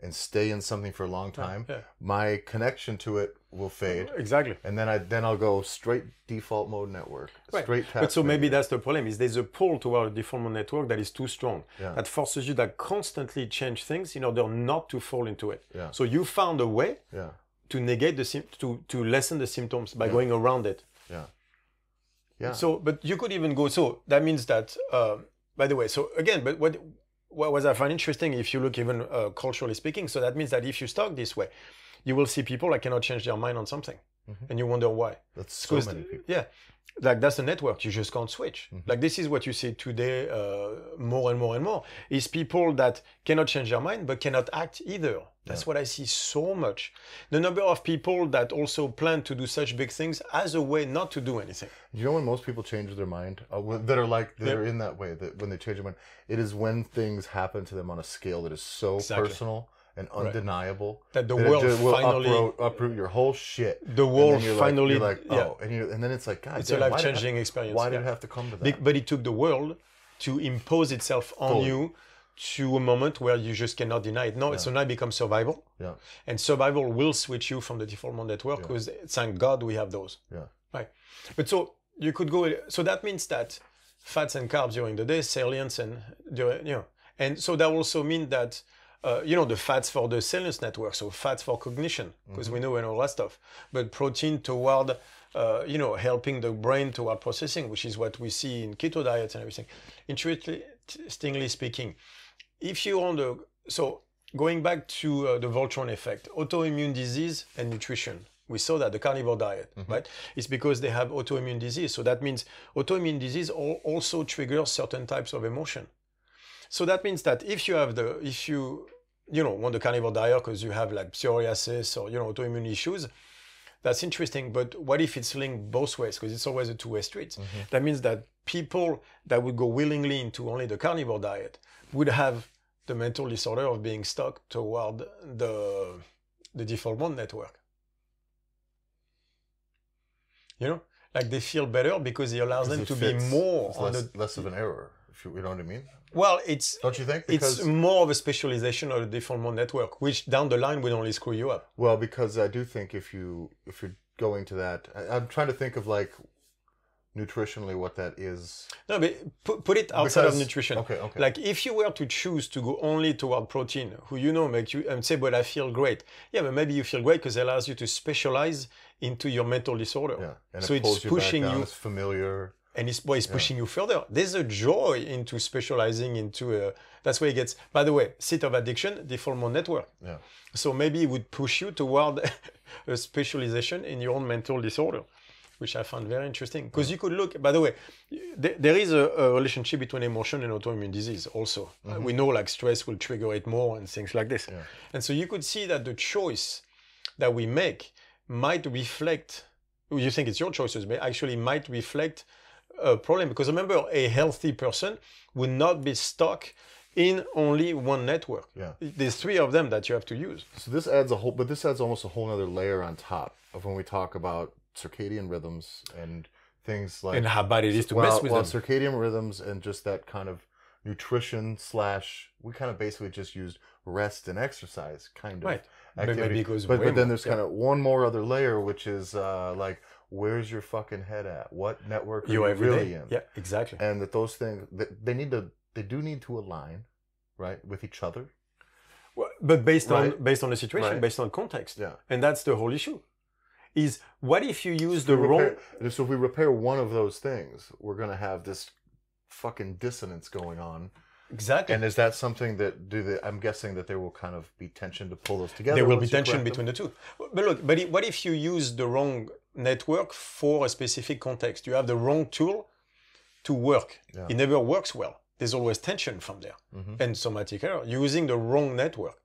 and stay in something for a long time, my connection to it will fade. Exactly. And then I'll go straight default mode network. Straight tap. But so maybe that's the problem, is there's a pull toward a default mode network that is too strong. That forces you to constantly change things in order not to fall into it. So you found a way to negate to lessen the symptoms by going around it. So, but you could even go, so that means that, by the way, so again, but what was I find interesting, if you look even culturally speaking, so that means that if you start this way, you will see people that cannot change their mind on something. And you wonder why. That's so many people. Yeah. Like that's a network, you just can't switch. Like this is what you see today more and more and more, is people that cannot change their mind but cannot act either. That's what I see so much. The number of people that also plan to do such big things as a way not to do anything. You know when most people change their mind, that are in that way, that when they change their mind, it is when things happen to them on a scale that is so personal and undeniable that the world will finally uproot your whole shit. The world finally, you're like, oh, and then it's like, God, it's a life-changing experience. Why did it have to come to that? But it took the world to impose itself on you to a moment where you just cannot deny it. No, so now it becomes survival. And survival will switch you from the default mode network, because thank God we have those. Right. But so you could go, so that means that fats and carbs during the day, salience and and so that also means that the fats for the salience network, so fats for cognition, because we know and all that stuff, but protein toward helping the brain toward processing, which is what we see in keto diets and everything. Interestingly speaking, if you want to, so going back to the Voltron effect, autoimmune disease and nutrition, we saw that the carnivore diet, right? It's because they have autoimmune disease. So that means autoimmune disease also triggers certain types of emotion. So that means that if you want the carnivore diet because you have like psoriasis or autoimmune issues, that's interesting. But what if it's linked both ways? Because it's always a two-way street. That means that people that would go willingly into only the carnivore diet would have the mental disorder of being stuck toward the default mode network. Like they feel better because it allows them to be more less of an error. If you know what I mean? Well, don't you think? Because it's more of a specialization of the default mode network, which down the line would only screw you up. Well, because I do think if you're going to that, I'm trying to think of like nutritionally what that is. No, but put it outside of nutrition. Okay. Like if you were to choose to go only toward protein, make you and say, but I feel great. Yeah, but maybe you feel great because it allows you to specialize into your mental disorder. Yeah, and so it's pushing you. It's familiar. And it's pushing you further. There's a joy into specializing into that's where it gets, by the way, seat of addiction, default mode network. Yeah. So maybe it would push you toward a specialization in your own mental disorder, which I found very interesting. Because you could look, by the way, there is a relationship between emotion and autoimmune disease also. We know like stress will trigger it more and things like this. Yeah. And so you could see that the choice that we make might reflect, you think it's your choices, but actually might reflect a problem. Because remember, a healthy person would not be stuck in only one network. Yeah. There's three of them that you have to use. So this adds almost a whole other layer on top of when we talk about circadian rhythms and things like, and how bad it is to mess with them. Circadian rhythms and just that kind of nutrition / we kind of basically just used rest and exercise kind of activity. But then there's kind of one more other layer, which is like, where's your fucking head at? What network are you really in? Yeah, exactly. And that those things, they do need to align, right, with each other. Well, but based on the situation, based on context. Yeah. And that's the whole issue. Is what if you use the wrong... So if we repair one of those things, we're going to have this fucking dissonance going on. Exactly. And is that something that I'm guessing that there will kind of be tension to pull those together? There will be tension between the two. But look, what if you use the wrong network for a specific context? You have the wrong tool to work. Yeah. It never works well. There's always tension from there and somatic error. Using the wrong network,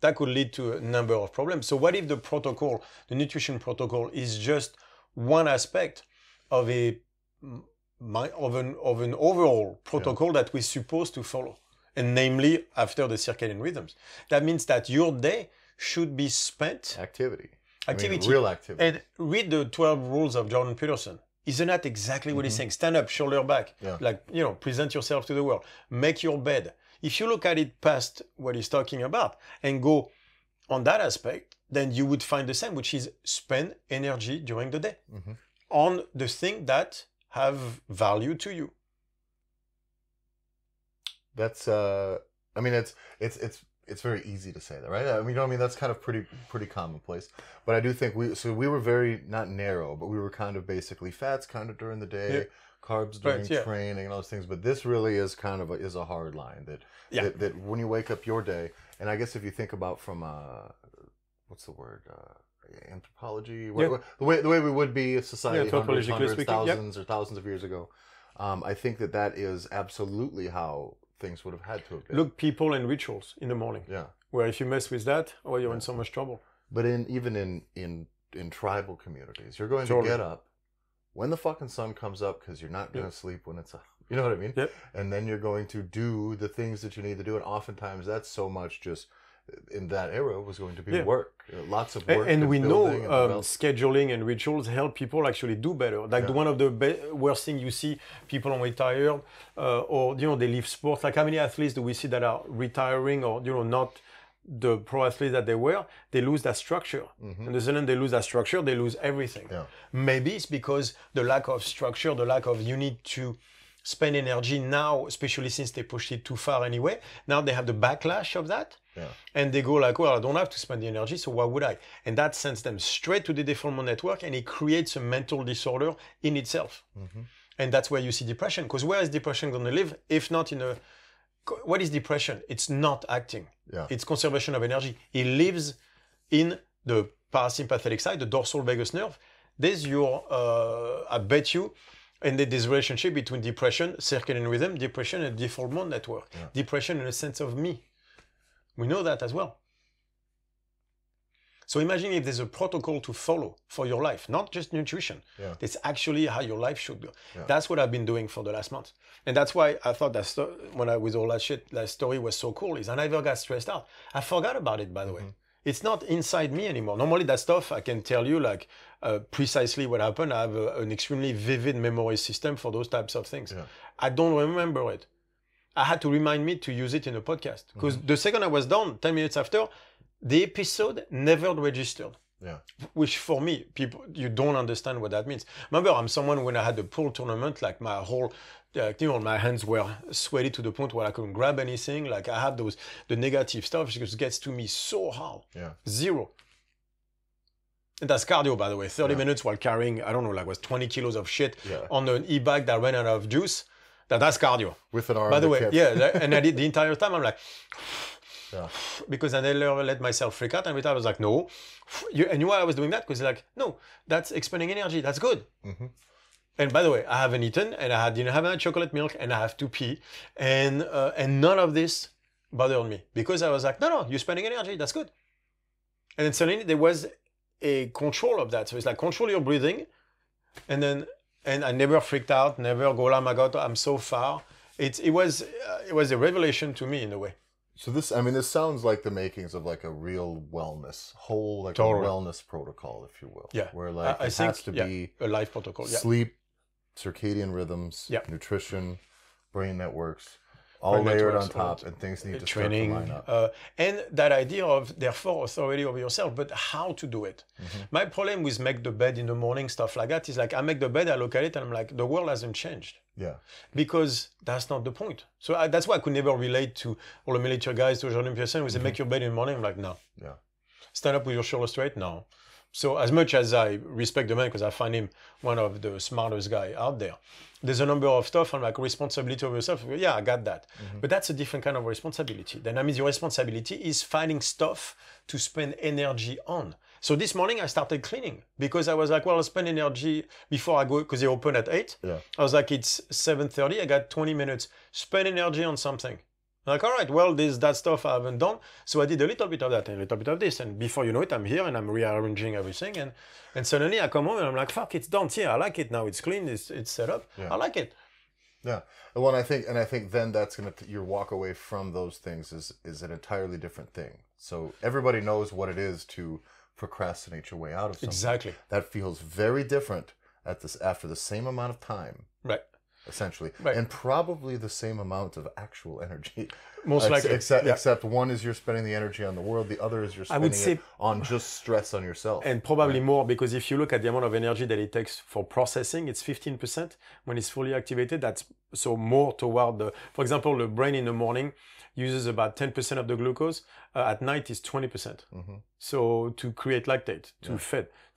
that could lead to a number of problems. So what if the protocol, the nutrition protocol, is just one aspect of an overall protocol that we're supposed to follow, and namely after the circadian rhythms? That means that your day should be spent activity, real activity. And read the 12 rules of Jordan Peterson. Isn't that exactly what he's saying? Stand up, shoulder back, present yourself to the world, make your bed. If you look at it past what he's talking about and go on that aspect, then you would find the same, which is spend energy during the day on the thing that have value to you. That's it's very easy to say that, right? I mean, that's kind of pretty commonplace. But I do think we were very, not narrow, but we were kind of basically fats kind of during the day, carbs during training and all those things. But this really is kind of a hard line that when you wake up your day, and I guess if you think about from what's the word? Anthropology, the way we would be a society hundreds, thousands or thousands of years ago. I think that is absolutely how things would have had to have been. Look, people and rituals in the morning. Yeah. Where if you mess with that, you're in so much trouble. But even in tribal communities, you're going to get up when the fucking sun comes up because you're not going to sleep when it's up. You know what I mean? Yep. And then you're going to do the things that you need to do. And oftentimes that's so much just in that era was going to be work. Lots of work. And we know scheduling and rituals help people actually do better. Like one of the worst things you see, people are retired or, they leave sports. Like how many athletes do we see that are retiring or, not the pro athletes that they were? They lose that structure. And the second they lose that structure, they lose everything. Yeah. Maybe it's because the lack of structure, the lack of you need to spend energy now, especially since they pushed it too far anyway. Now they have the backlash of that. Yeah. And they go like, well, I don't have to spend the energy, so why would I? And that sends them straight to the default network, and it creates a mental disorder in itself. And that's where you see depression. Because where is depression going to live if not in a... What is depression? It's not acting. Yeah. It's conservation of energy. It lives in the parasympathetic side, the dorsal vagus nerve. There's your, I bet you, and there's relationship between depression, circadian rhythm, depression, and default mode network. Yeah. Depression in a sense of me. We know that as well. So imagine if there's a protocol to follow for your life, not just nutrition. Yeah. It's actually how your life should go. Yeah. That's what I've been doing for the last month. And that's why I thought that with all that shit, that story was so cool, is I never got stressed out. I forgot about it, by the way. It's not inside me anymore. Normally that stuff, I can tell you precisely what happened. I have an extremely vivid memory system for those types of things. Yeah. I don't remember it. I had to remind me to use it in a podcast. Because the second I was done, 10 minutes after, the episode never registered. Yeah. Which for me, people, you don't understand what that means. Remember, I'm someone when I had the pool tournament, like my whole, my hands were sweaty to the point where I couldn't grab anything. Like I have the negative stuff just gets to me so hard. Yeah. Zero. And that's cardio, by the way. 30 minutes while carrying, I don't know, was 20 kilos of shit on an e-bike that ran out of juice. That's cardio. With an arm. By the way, and I did the entire time, I'm like, because I never let myself freak out. And every time I was like, no. And you know why I was doing that? Because like, no, that's expending energy. That's good. And by the way, I haven't eaten, and I didn't have any chocolate milk, and I have to pee. And none of this bothered me. Because I was like, no, you're spending energy. That's good. And then suddenly there was a control of that. So it's like, control your breathing. And I never freaked out, never go, oh my God, I'm so far. It was a revelation to me in a way. So this sounds like the makings of like a real wellness, a wellness protocol, if you will. Yeah. Where like it has to be a life protocol. Sleep, circadian rhythms, nutrition, brain networks, all layered on top, and things need to start to line up. And that idea of, therefore, authority over yourself, but how to do it. My problem with make the bed in the morning, stuff like that, is like I make the bed, I look at it, and I'm like, the world hasn't changed. Yeah. Because that's not the point. So that's why I could never relate to all the military guys, to Jordan Peterson, who say, make your bed in the morning. I'm like, no. Yeah. Stand up with your shoulder straight? No. So as much as I respect the man, because I find him one of the smartest guy out there, there's a number of stuff on like responsibility of yourself. Yeah, I got that. But that's a different kind of responsibility. Then that means your responsibility is finding stuff to spend energy on. So this morning I started cleaning because I was like, well, I'll spend energy before I go, because they open at 8. Yeah. I was like, it's 7:30, I got 20 minutes. Spend energy on something. I'm like, all right, well, there's that stuff I haven't done. So I did a little bit of that and a little bit of this. And before you know it, I'm here and I'm rearranging everything. And suddenly I come home and I'm like, fuck, it's done. Yeah, I like it now. It's clean. It's set up. Yeah. I like it. Yeah. Well, I think then that's going to, your walk away from those things is an entirely different thing. So everybody knows what it is to procrastinate your way out of something. Exactly. That feels very different after the same amount of time. Right. Essentially. Right. And probably the same amount of actual energy. Most likely. Except one is you're spending the energy on the world, the other is you're spending it on just stress on yourself. And probably more, because if you look at the amount of energy that it takes for processing, it's 15% when it's fully activated. That's so more toward for example, the brain in the morning uses about 10% of the glucose. At night is 20%. So to create lactate,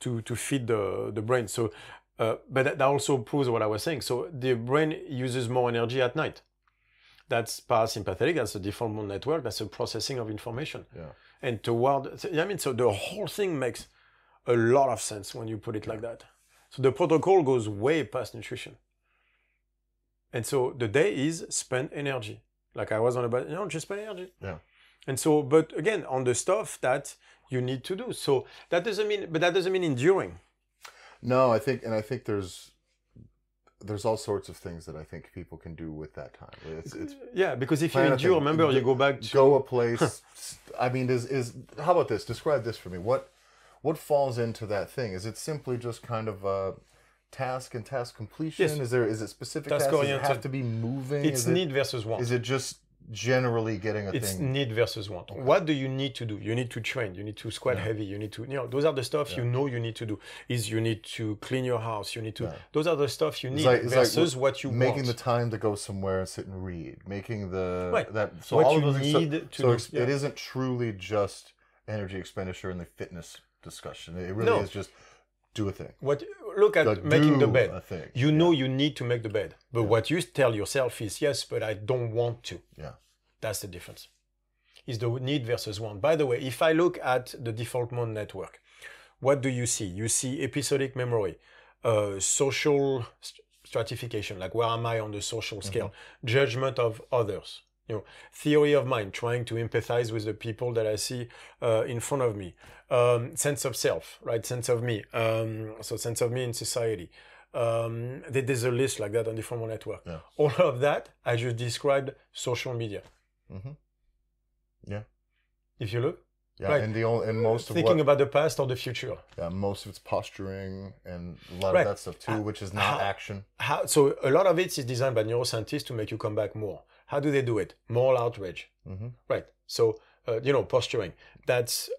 to feed the brain. So but that also proves what I was saying. So the brain uses more energy at night. That's parasympathetic, that's the default mode network, that's the processing of information. Yeah. And so the whole thing makes a lot of sense when you put it like that. So the protocol goes way past nutrition. And so the day is spend energy. Like I was on about, just spend energy. Yeah. And so, but again, on the stuff that you need to do. So that doesn't mean enduring. No, I think there's all sorts of things that I think people can do with that time. It's yeah, because if you endure, remember, you go back to go a place. I mean, how about this? Describe this for me. What falls into that thing? Is it simply just kind of a task and task completion? Yes. Is it specific tasks? Does it have to be moving? It's need versus want. Is it just generally getting a thing? It's need versus want. Okay. What do you need to do? You need to train. You need to squat heavy. You need to, those are the stuff you need to do. You need to clean your house. You need to, those are the stuff you need versus what you want. Making the time to go somewhere and sit and read. Making the, so what all you of those need things. to So it isn't truly just energy expenditure in the fitness discussion. It really is just do a thing. Look at making the bed. You know you need to make the bed. But what you tell yourself is, yes, but I don't want to. Yeah. That's the difference. Is the need versus want. By the way, if I look at the default mode network, what do you see? You see episodic memory, social stratification, like where am I on the social scale, judgment of others, theory of mind, trying to empathize with the people that I see in front of me, sense of self, right? Sense of me. So sense of me in society. There's a list like that on the default mode network. Yeah. All of that, I just described social media. Yeah. If you look. Yeah, right. and most of thinking about the past or the future. Yeah, most of it's posturing and a lot of that stuff too, which is not action. So a lot of it is designed by neuroscientists to make you come back more. How do they do it? Moral outrage. Right. So, posturing. That's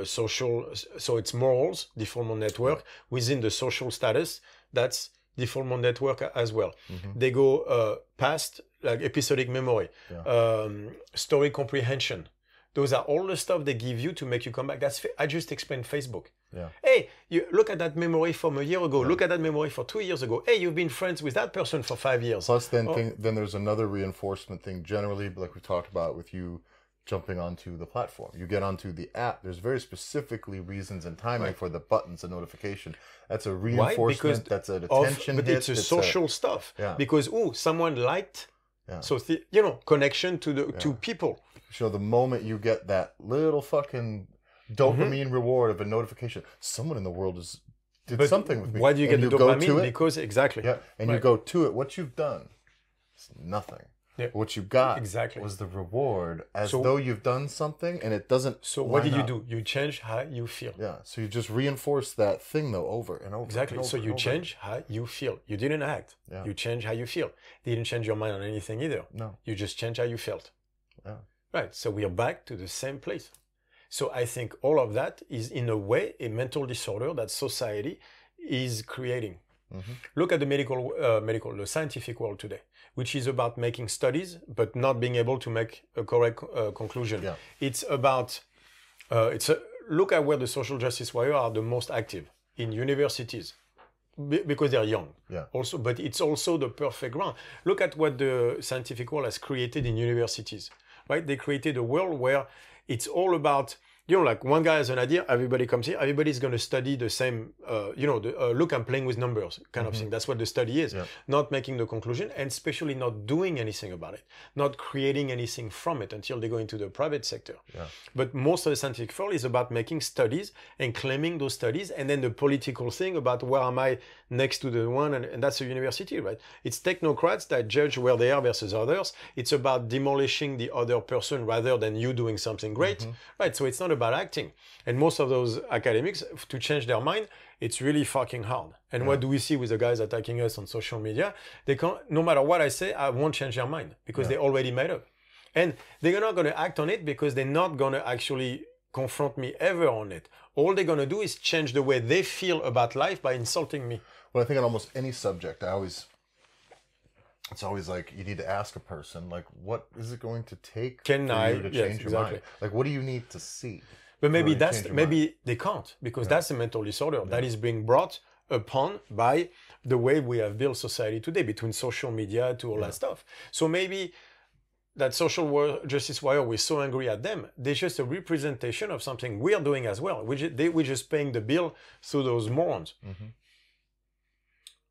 social. So it's morals, default mode network. Within the social status, that's default mode network as well. They go past, like episodic memory, story comprehension. Those are all the stuff they give you to make you come back. I just explained Facebook. Yeah. Hey, you look at that memory from a year ago. Yeah. Look at that memory for 2 years ago. Hey, you've been friends with that person for 5 years. Plus, then there's another reinforcement thing. Generally, like we talked about with you jumping onto the platform, you get onto the app. There's very specifically reasons and timing for the buttons and notification. That's a reinforcement. That's an attention but hit. It's a social stuff. Yeah. Because someone liked. Yeah. So connection to people. So the moment you get that little fucking dopamine reward of a notification, someone in the world did something with me. Why do you get the dopamine? Because exactly. Yeah, and you go to it. What you've done is nothing. Yeah. What you got was the reward, though you've done something, and it doesn't. So what did you do? You change how you feel. Yeah. So you just reinforce that thing though over and over. Exactly. And over so you change how you feel. You didn't act. Yeah. You change how you feel. You didn't change your mind on anything either. No. You just change how you felt. Yeah. Right. So we are back to the same place. So I think all of that is in a way a mental disorder that society is creating. Look at the the scientific world today, which is about making studies but not being able to make a correct conclusion. Yeah. It's about look at where the social justice warriors are the most active in universities. Because they're young. Yeah. Also, but it's also the perfect ground. Look at what the scientific world has created in universities, right? They created a world where it's all about, like one guy has an idea, everybody comes here, everybody's going to study the same, look, I'm playing with numbers kind of thing. That's what the study is. Yeah. Not making the conclusion, and especially not doing anything about it, not creating anything from it until they go into the private sector. Yeah. But most of the scientific field is about making studies and claiming those studies, and then the political thing about where am I next to the one, and that's a university, right? It's technocrats that judge where they are versus others. It's about demolishing the other person rather than you doing something great, right? So it's not about acting. And most of those academics, to change their mind, it's really fucking hard. And what do we see with the guys attacking us on social media? They can't, no matter what I say, I won't change their mind because they already made up. And they're not going to act on it because they're not going to actually confront me ever on it. All they're going to do is change the way they feel about life by insulting me. Well, I think on almost any subject, it's always like you need to ask a person, like, what is it going to take for you to change your mind? Like, what do you need to see? But maybe they can't, because that's a mental disorder that is being brought upon by the way we have built society today, between social media to all that stuff. So maybe that social justice warrior, we're so angry at them, they're just a representation of something we're doing as well. We're just paying the bill through those morons.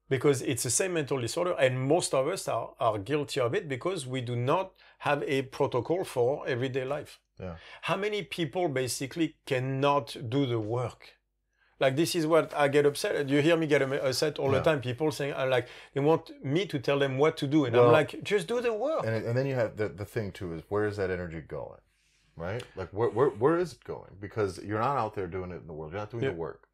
Because it's the same mental disorder, and most of us are guilty of it because we do not have a protocol for everyday life. Yeah. How many people basically cannot do the work? Like, this is what I get upset. You hear me get upset all the time. People saying, they want me to tell them what to do. And I'm like, just do the work. And then you have the thing too is, where is that energy going? Right? Like, where is it going? Because you're not out there doing it in the world. You're not doing the work.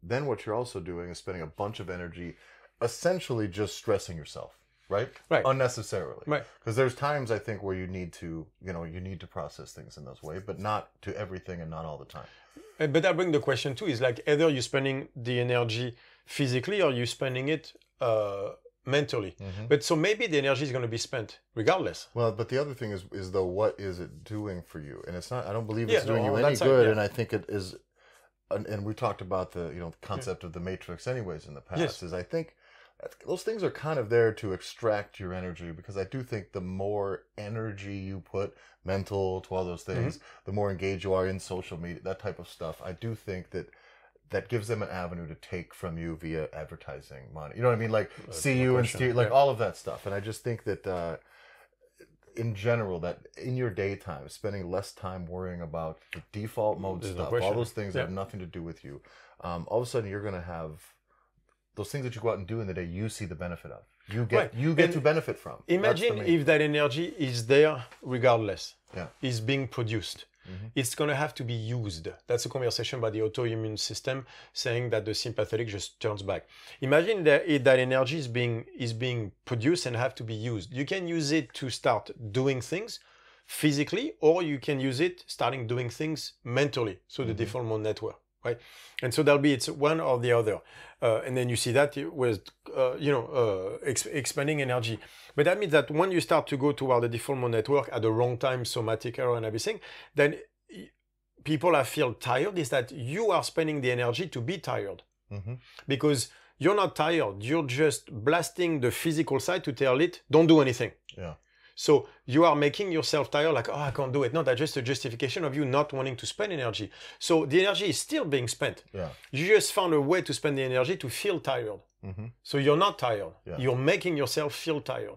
Then what you're also doing is spending a bunch of energy essentially just stressing yourself, right? Unnecessarily. Right. Because there's times, I think, where you need to process things in this way, but not to everything and not all the time. But I bring the question too, is like, either you're spending the energy physically or you're spending it mentally. But so maybe the energy is going to be spent regardless. Well, but the other thing is though, what is it doing for you? And it's not, I don't believe it's doing you any good. And I think it is, and we talked about the concept of the matrix anyways in the past, is I think those things are kind of there to extract your energy, because I do think the more energy you put, mental to all those things, the more engaged you are in social media, that type of stuff, I do think that gives them an avenue to take from you via advertising money. You know what I mean? Like, see you and steer, like all of that stuff. And I just think that in general, that in your daytime, spending less time worrying about the default mode stuff, all those things that have nothing to do with you, all of a sudden you're going to have those things that you go out and do in the day, you see the benefit of. You get to benefit from. Imagine if that energy is there regardless, is being produced. It's going to have to be used. That's a conversation about the autoimmune system, saying that the sympathetic just turns back. Imagine that energy is being produced and have to be used. You can use it to start doing things physically, or you can use it starting doing things mentally, so the default mode network. Right? And so it's one or the other. And then you see that with, expanding energy. But that means that when you start to go toward the default mode network at the wrong time, somatic error and everything, then people feel tired, is that you are spending the energy to be tired. Because you're not tired. You're just blasting the physical side to tell it, don't do anything. Yeah. So you are making yourself tired, like, I can't do it. No, that's just a justification of you not wanting to spend energy. So the energy is still being spent. Yeah. You just found a way to spend the energy to feel tired. So you're not tired. Yeah. You're making yourself feel tired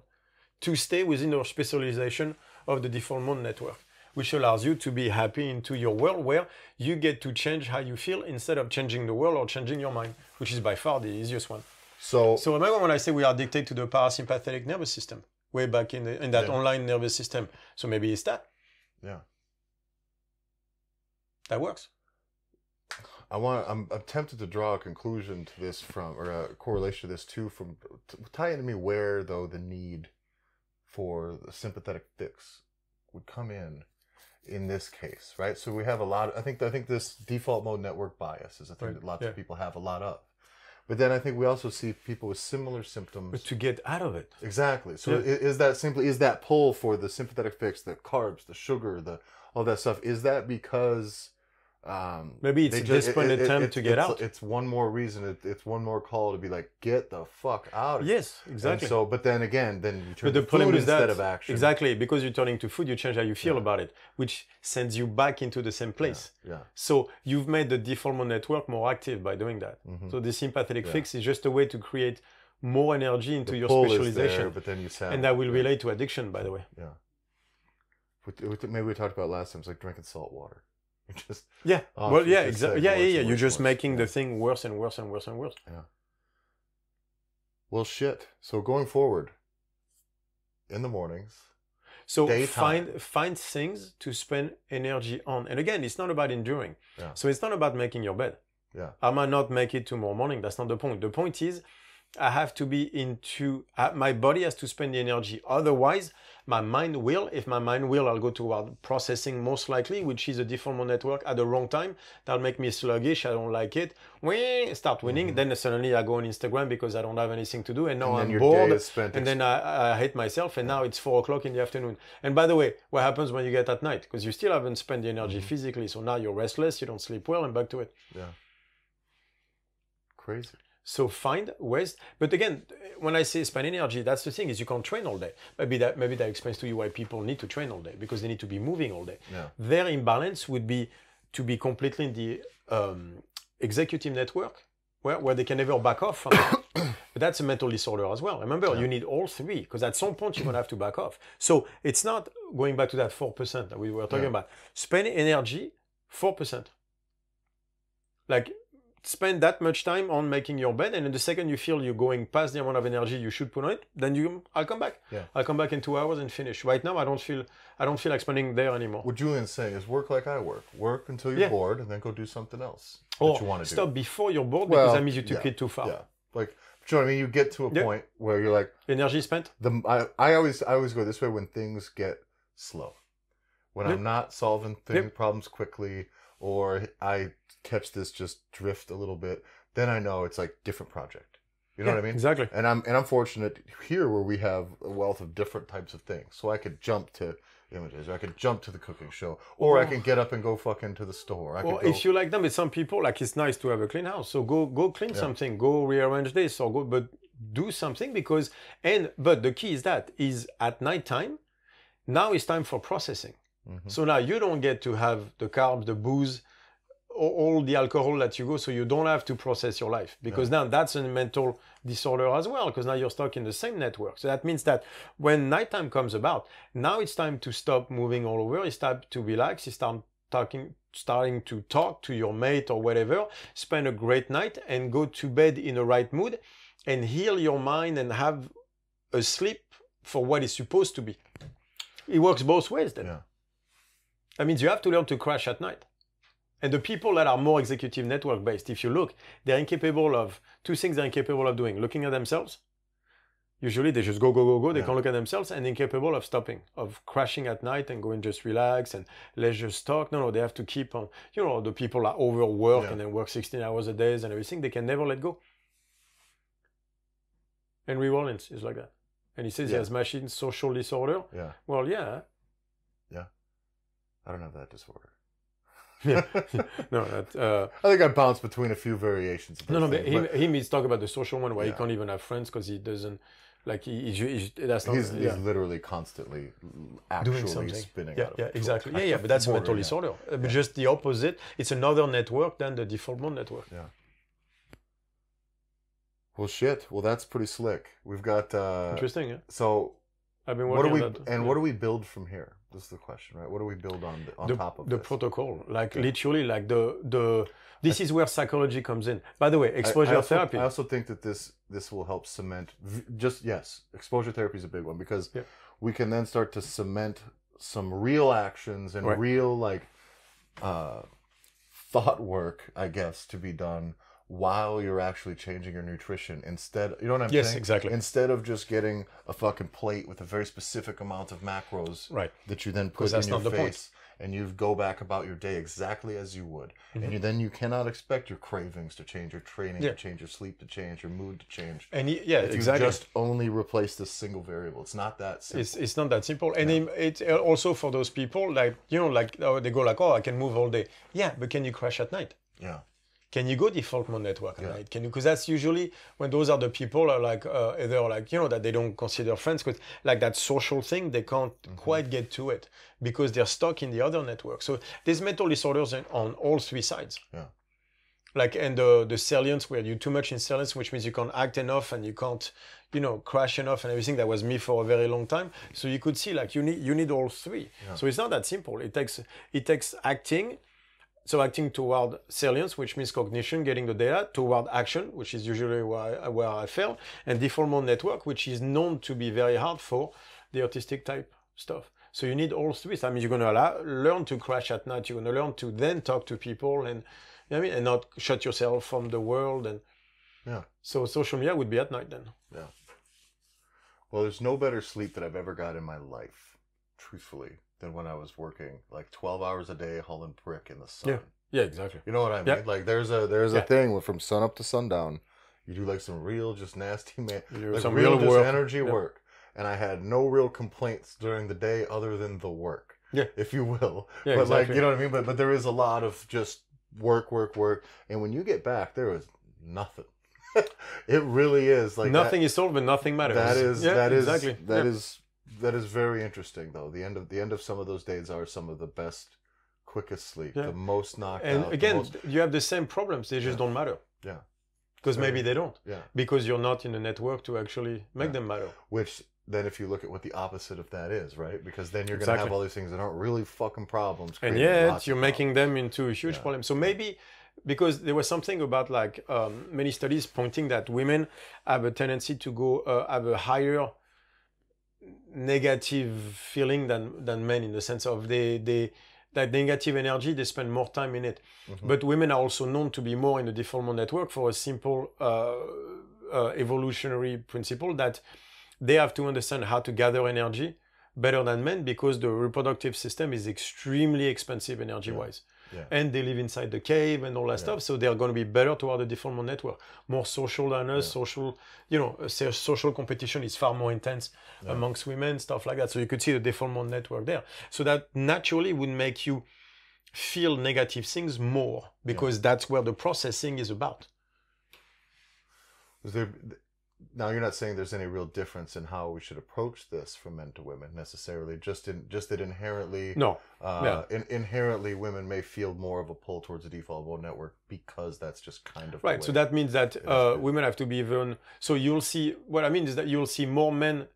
to stay within your specialization of the default mode network, which allows you to be happy into your world, where you get to change how you feel instead of changing the world or changing your mind, which is by far the easiest one. So remember when I say we are dictated to the parasympathetic nervous system? Way back in that online nervous system. So maybe it's that. Yeah. That works. I'm tempted to draw a conclusion to this or a correlation to this too, tie into me where though the need for the sympathetic fix would come in this case, right? So we have a lot. I think this default mode network bias is a thing that lots of people have a lot of. But then I think we also see people with similar symptoms. But to get out of it. Exactly. So is that pull for the sympathetic fix, the carbs, the sugar, all that stuff, is that because Maybe it's a disciplined attempt to get out. It's one more reason. It's one more call to be like, get the fuck out. Yes, exactly. And so, but then again, then you turn the to problem food is instead that, of action. Exactly, because you're turning to food, you change how you feel about it, which sends you back into the same place. Yeah. So you've made the default network more active by doing that. So the sympathetic fix is just a way to create more energy into your specialization. There, but then you sound, and that will relate to addiction, by the way. Yeah. Maybe we talked about last time. It's like drinking salt water. Just exactly. Yeah. You're just making the thing worse and worse and worse and worse. Yeah. Well, shit. So going forward, in the mornings. So find things to spend energy on. And again, it's not about enduring. Yeah. So it's not about making your bed. Yeah. I might not make it tomorrow morning. That's not the point. The point is, I have to be my body has to spend the energy. Otherwise, my mind will. If my mind will, I'll go toward processing most likely, which is a default network at the wrong time. That'll make me sluggish. I don't like it. Start winning. Then suddenly I go on Instagram because I don't have anything to do. And now I'm bored. And then I hate myself. And now it's 4 o'clock in the afternoon. And by the way, what happens when you get at night? Because you still haven't spent the energy physically. So now you're restless. You don't sleep well and back to it. Yeah. Crazy. So find ways, but again, when I say spend energy, that's the thing is you can't train all day. Maybe that explains to you why people need to train all day because they need to be moving all day. Yeah. Their imbalance would be to be completely in the executive network where they can never back off from it. But that's a mental disorder as well. Remember, you need all three because at some point you're going to have to back off. So it's not going back to that 4% that we were talking about. Spend energy, 4%. Like, spend that much time on making your bed, and then the second you feel you're going past the amount of energy you should put on it, then I'll come back. Yeah. I'll come back in 2 hours and finish. Right now, I don't feel like spending there anymore. What Julien's saying is work like I work. Work until you're bored, and then go do something else that you want to do. Stop before you're bored because that means you took it too far. Yeah, like, you know what I mean? You get to a point where you're like energy spent. I always go this way when things get slow, when I'm not solving problems quickly, or I catch this just drift a little bit. Then I know it's like different project. You know what I mean? Exactly. And I'm fortunate here where we have a wealth of different types of things. So I could jump to images, or I could jump to the cooking show, or I can get up and go fucking to the store. If you like them, with some people, like it's nice to have a clean house. So go clean something, go rearrange this, or but do something but the key is at nighttime, now it's time for processing. So now you don't get to have the carbs, the booze, all the alcohol that you go, so you don't have to process your life because now that's a mental disorder as well because now you're stuck in the same network. So that means that when nighttime comes about, now it's time to stop moving all over. It's time to relax. It's starting to talk to your mate or whatever, spend a great night and go to bed in the right mood and heal your mind and have a sleep for what it's supposed to be. It works both ways then. Yeah. That means you have to learn to crash at night. And the people that are more executive network based, if you look, they're incapable of two things they're incapable of doing: looking at themselves. Usually they just go. They can't look at themselves, and incapable of stopping, of crashing at night and going just relax and let's just talk. No, they have to keep on. The people are overworked and then work 16 hours a day and everything. They can never let go. Henry Rollins is like that. And he says he has machine social disorder. Yeah. Well, yeah. Yeah. I don't have that disorder. No, I think I bounce between a few variations. But he's talking about the social one where he can't even have friends because he doesn't he's literally constantly actually spinning out of exactly. But that's a mental disorder. But just the opposite. It's another network than the default mode network. Yeah. Well, shit. Well, that's pretty slick. We've got interesting. Yeah. So I've been working on that. What do we build from here? This is the question, right? What do we build on top of the this? protocol? Like literally, like this is where psychology comes in. By the way, exposure therapy. I also think that this will help cement. Exposure therapy is a big one because we can then start to cement some real actions and real thought work, I guess, to be done while you're actually changing your nutrition instead. You know what I'm saying? Yes, exactly. Instead of just getting a fucking plate with a very specific amount of macros that you then put in your face. and you go back about your day exactly as you would. And then you cannot expect your cravings to change, your training to change, your sleep to change, your mood to change. And if you just only replace this single variable. It's not that simple. It's not that simple. And it's also for those people, like, they go like, oh, I can move all day. Yeah, but can you crash at night? Yeah. Can you go default mode network at night? Can you? Because that's usually when those are the people are like either like that they don't consider friends, because like that social thing they can't quite get to it because they're stuck in the other network. So there's mental disorders on all three sides. Yeah. Like and the salience where you're too much in salience, which means you can't act enough and you can't crash enough and everything. That was me for a very long time. So you could see like you need all three. Yeah. So it's not that simple. It takes acting. So acting toward salience, which means cognition, getting the data, toward action, which is usually where I fail, and default mode network, which is known to be very hard for the autistic type stuff. So you need all three. I mean, you're going to learn to crash at night. You're going to learn to then talk to people and and not shut yourself from the world. And so social media would be at night then. Yeah. Well, there's no better sleep that I've ever got in my life, truthfully, than when I was working like 12 hours a day hauling brick in the sun. Yeah, exactly. You know what I mean? Yeah. Like there's a thing where from sun up to sundown, you do like some real just nasty like some real just energy work. And I had no real complaints during the day other than the work. Yeah. If you will. Yeah, but exactly. Like, you know what I mean? But there is a lot of just work. And when you get back, there is nothing. It really is like nothing is solved, but nothing matters. That is very interesting, though. The end of some of those days are some of the best, quickest sleep, the most knocked out. And again, you have the same problems. They just don't matter. Yeah. Because maybe they don't. Yeah. Because you're not in a network to actually make them matter. Which then, if you look at what the opposite of that is, right? Because then you're going to have all these things that aren't really fucking problems. And yet you're making them into a huge problem. So maybe because there was something about like many studies pointing that women have a tendency to go have a higher negative feeling than men, in the sense of that negative energy, they spend more time in it. But women are also known to be more in the default mode network for a simple evolutionary principle that they have to understand how to gather energy better than men, because the reproductive system is extremely expensive energy-wise. Yeah. And they live inside the cave and all that stuff, so they're going to be better toward the default mode network. More social than us, social competition is far more intense amongst women, stuff like that. So you could see the default mode network there. So that naturally would make you feel negative things more, because that's where the processing is about. Now, you're not saying there's any real difference in how we should approach this from men to women necessarily. Just that inherently, inherently, women may feel more of a pull towards the default mode network because that's just kind of right. So that means that women have to be even. So you'll see. What I mean is that you'll see more men.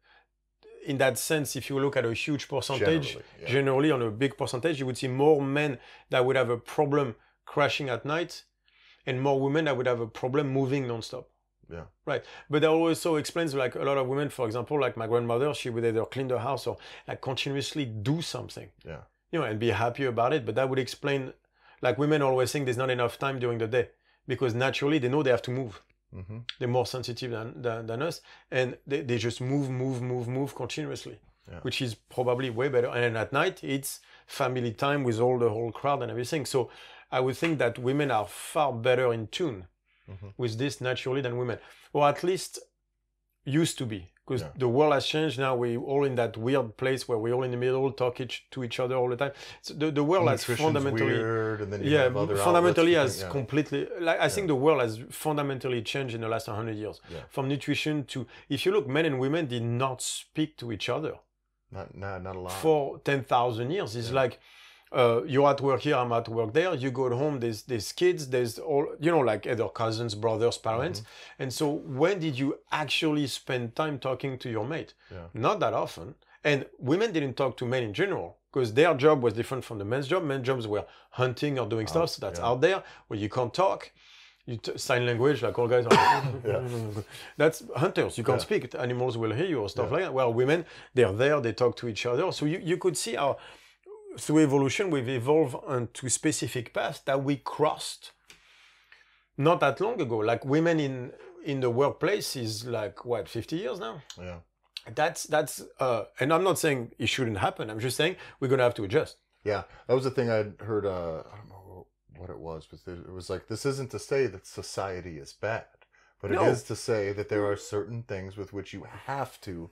In that sense, if you look at a huge percentage, generally on a big percentage, you would see more men that would have a problem crashing at night, and more women that would have a problem moving nonstop. Yeah. Right. But that also explains, like, a lot of women, for example, like my grandmother, she would either clean the house or like continuously do something. Yeah. And be happy about it. But that would explain, like, women always think there's not enough time during the day, because naturally they know they have to move. They're more sensitive than us, and they just move continuously, which is probably way better. And then at night, it's family time with the whole crowd and everything. So I would think that women are far better in tune with this naturally than women, or at least used to be, because the world has changed. Now we're all in that weird place where we're all in the middle, talk to each other all the time. So the world has fundamentally weird, and then you have other fundamentally has completely, like, I think the world has fundamentally changed in the last 100 years. From nutrition to, if you look, men and women did not speak to each other. Not a lot. For 10,000 years. It's like, you're at work here, I'm at work there. You go home, there's kids, there's all, like either cousins, brothers, parents. And so when did you actually spend time talking to your mate? Not that often. And women didn't talk to men in general, because their job was different from the men's job. Men's jobs were hunting or doing stuff, so that's out there where you can't talk. Sign language, like all guys are. That's hunters. You can't speak. Animals will hear you or stuff like that. Well, women, they're there, they talk to each other. So you could see how, through evolution, we've evolved onto specific paths that we crossed not that long ago. Like, women in the workplace is like, 50 years now? Yeah. That's and I'm not saying it shouldn't happen. I'm just saying we're going to have to adjust. Yeah, that was the thing I'd heard. I don't know what it was, but it was like, this isn't to say that society is bad, but it is to say that there are certain things with which you have to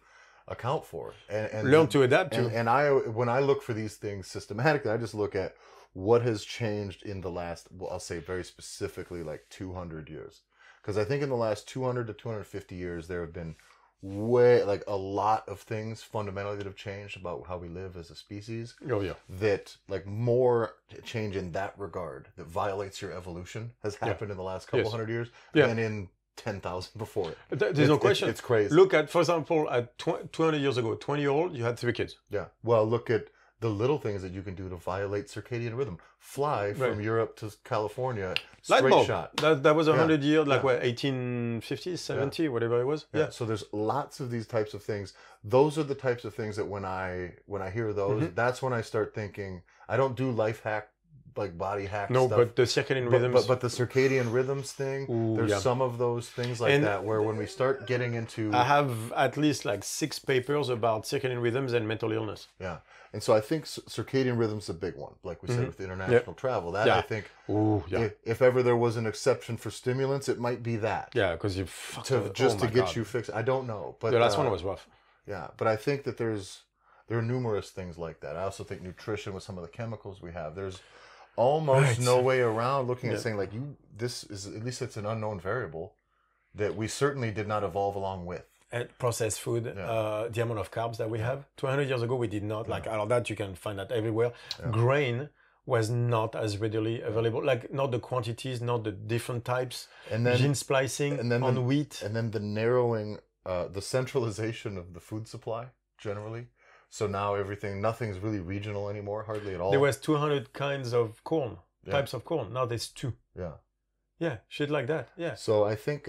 account for and learn to adapt to. And when I look for these things systematically, I just look at what has changed in the last, well, I'll say very specifically, like 200 years. Because I think in the last 200 to 250 years, there have been a lot of things fundamentally that have changed about how we live as a species. Oh, yeah. That, like, more change in that regard that violates your evolution has happened in the last couple hundred years than in 10,000 before it. There's no question. It's crazy. Look at, for example, at 200 years ago, 20-year-old, you had 3 kids. Yeah. Well, look at the little things that you can do to violate circadian rhythm. Fly from Europe to California, straight shot. That was 100 years, like what, 1850s, 70, whatever it was. Yeah. So there's lots of these types of things. Those are the types of things that when I hear those, that's when I start thinking. I don't do life hack, like body hack stuff. No, but the circadian rhythms. But the circadian rhythms thing, there's some of those things like that where when we start getting into... I have at least like 6 papers about circadian rhythms and mental illness. Yeah. And so I think circadian rhythm's a big one, like we said with international travel. That I think, if ever there was an exception for stimulants, it might be that. Yeah, because to get you fixed. I don't know, but the last one was rough. Yeah, but I think that there are numerous things like that. I also think nutrition with some of the chemicals we have. There's almost no way around looking at saying like this is, at least it's an unknown variable that we certainly did not evolve along with. And processed food, the amount of carbs that we have. 200 years ago, we did not. Like, all that, you can find that everywhere. Grain was not as readily available. Like, not the quantities, not the different types. And then gene splicing on wheat. And then the narrowing, the centralization of the food supply, generally. So now nothing's really regional anymore, hardly at all. There was 200 kinds of corn, types of corn. Now there's 2. Yeah. Yeah, shit like that. Yeah. So I think...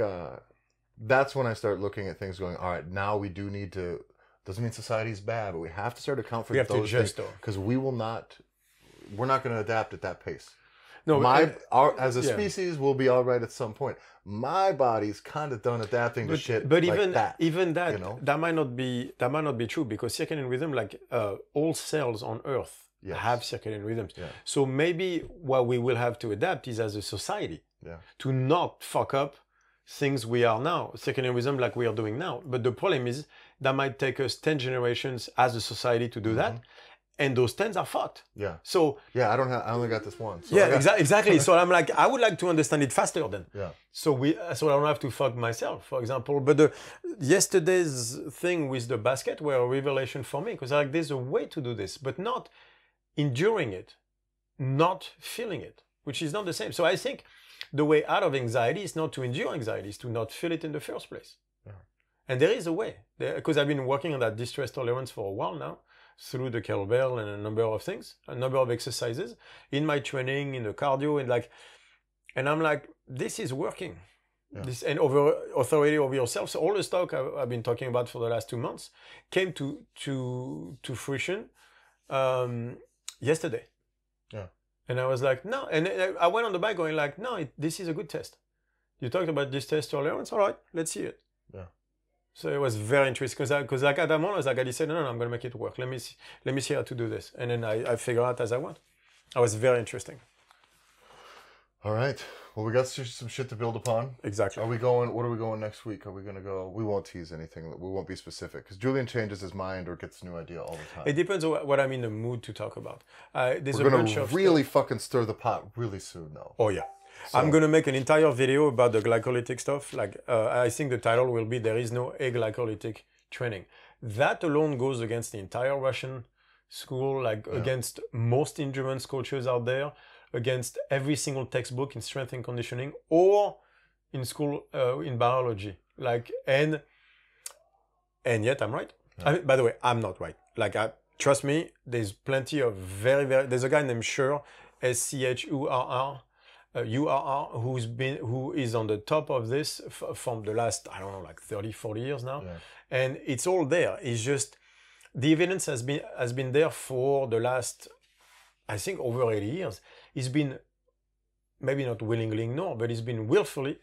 that's when I start looking at things going, all right, now we do need to, doesn't mean society's bad, but we have to start to account for those things. Because we're not going to adapt at that pace. No, as a species, we'll be all right at some point. My body's kind of done adapting to shit but like even that, you know? that might not be true, because circadian rhythm, like all cells on Earth have circadian rhythms. Yeah. So maybe what we will have to adapt is as a society to not fuck up things we are now, circadian rhythm like we are doing now. But the problem is that might take us 10 generations as a society to do that. And those 10s are fucked. Yeah. So... Yeah, I only got this one. So exactly. So I'm like, I would like to understand it faster then. Yeah. So I don't have to fuck myself, for example. But yesterday's thing with the basket were a revelation for me. Because like, there's a way to do this, but not enduring it, not feeling it, which is not the same. So I think the way out of anxiety is not to endure anxiety, is to not feel it in the first place. Yeah. And there is a way. Because I've been working on that distress tolerance for a while now, through the kettlebell and a number of things, a number of exercises, in my training, in the cardio, and I'm like, this is working. Yeah. This and authority over yourself. So all the stuff I've been talking about for the last 2 months came to fruition yesterday. Yeah. And I was like, no. And I went on the bike going like, no, this is a good test. You talked about distress tolerance. All right, let's see it. Yeah. So it was very interesting because like at that moment, I was like, I decided, no, I'm going to make it work. Let me see how to do this. And then I figure out as I went. It was very interesting. All right. Well, we got some shit to build upon. Exactly. What are we going next week? Are we going to go? We won't tease anything. We won't be specific because Julien changes his mind or gets a new idea all the time. It depends on what I'm in the mood to talk about. We're going to really fucking stir the pot really soon, though. Oh, yeah. So, I'm going to make an entire video about the glycolytic stuff. Like, I think the title will be, There is no aglycolytic training. That alone goes against the entire Russian school, against most endurance coaches out there, against every single textbook in strength and conditioning or in school in biology. And yet I'm right. Yeah. By the way, I'm not right. Trust me, there's plenty of there's a guy named Schur, SCHURR, who is on the top of this from the last, 30, 40 years now. Yeah. And it's all there. It's just, the evidence has been there for the last, I think, over 80 years. It's been, maybe not willingly ignored, but it's been willfully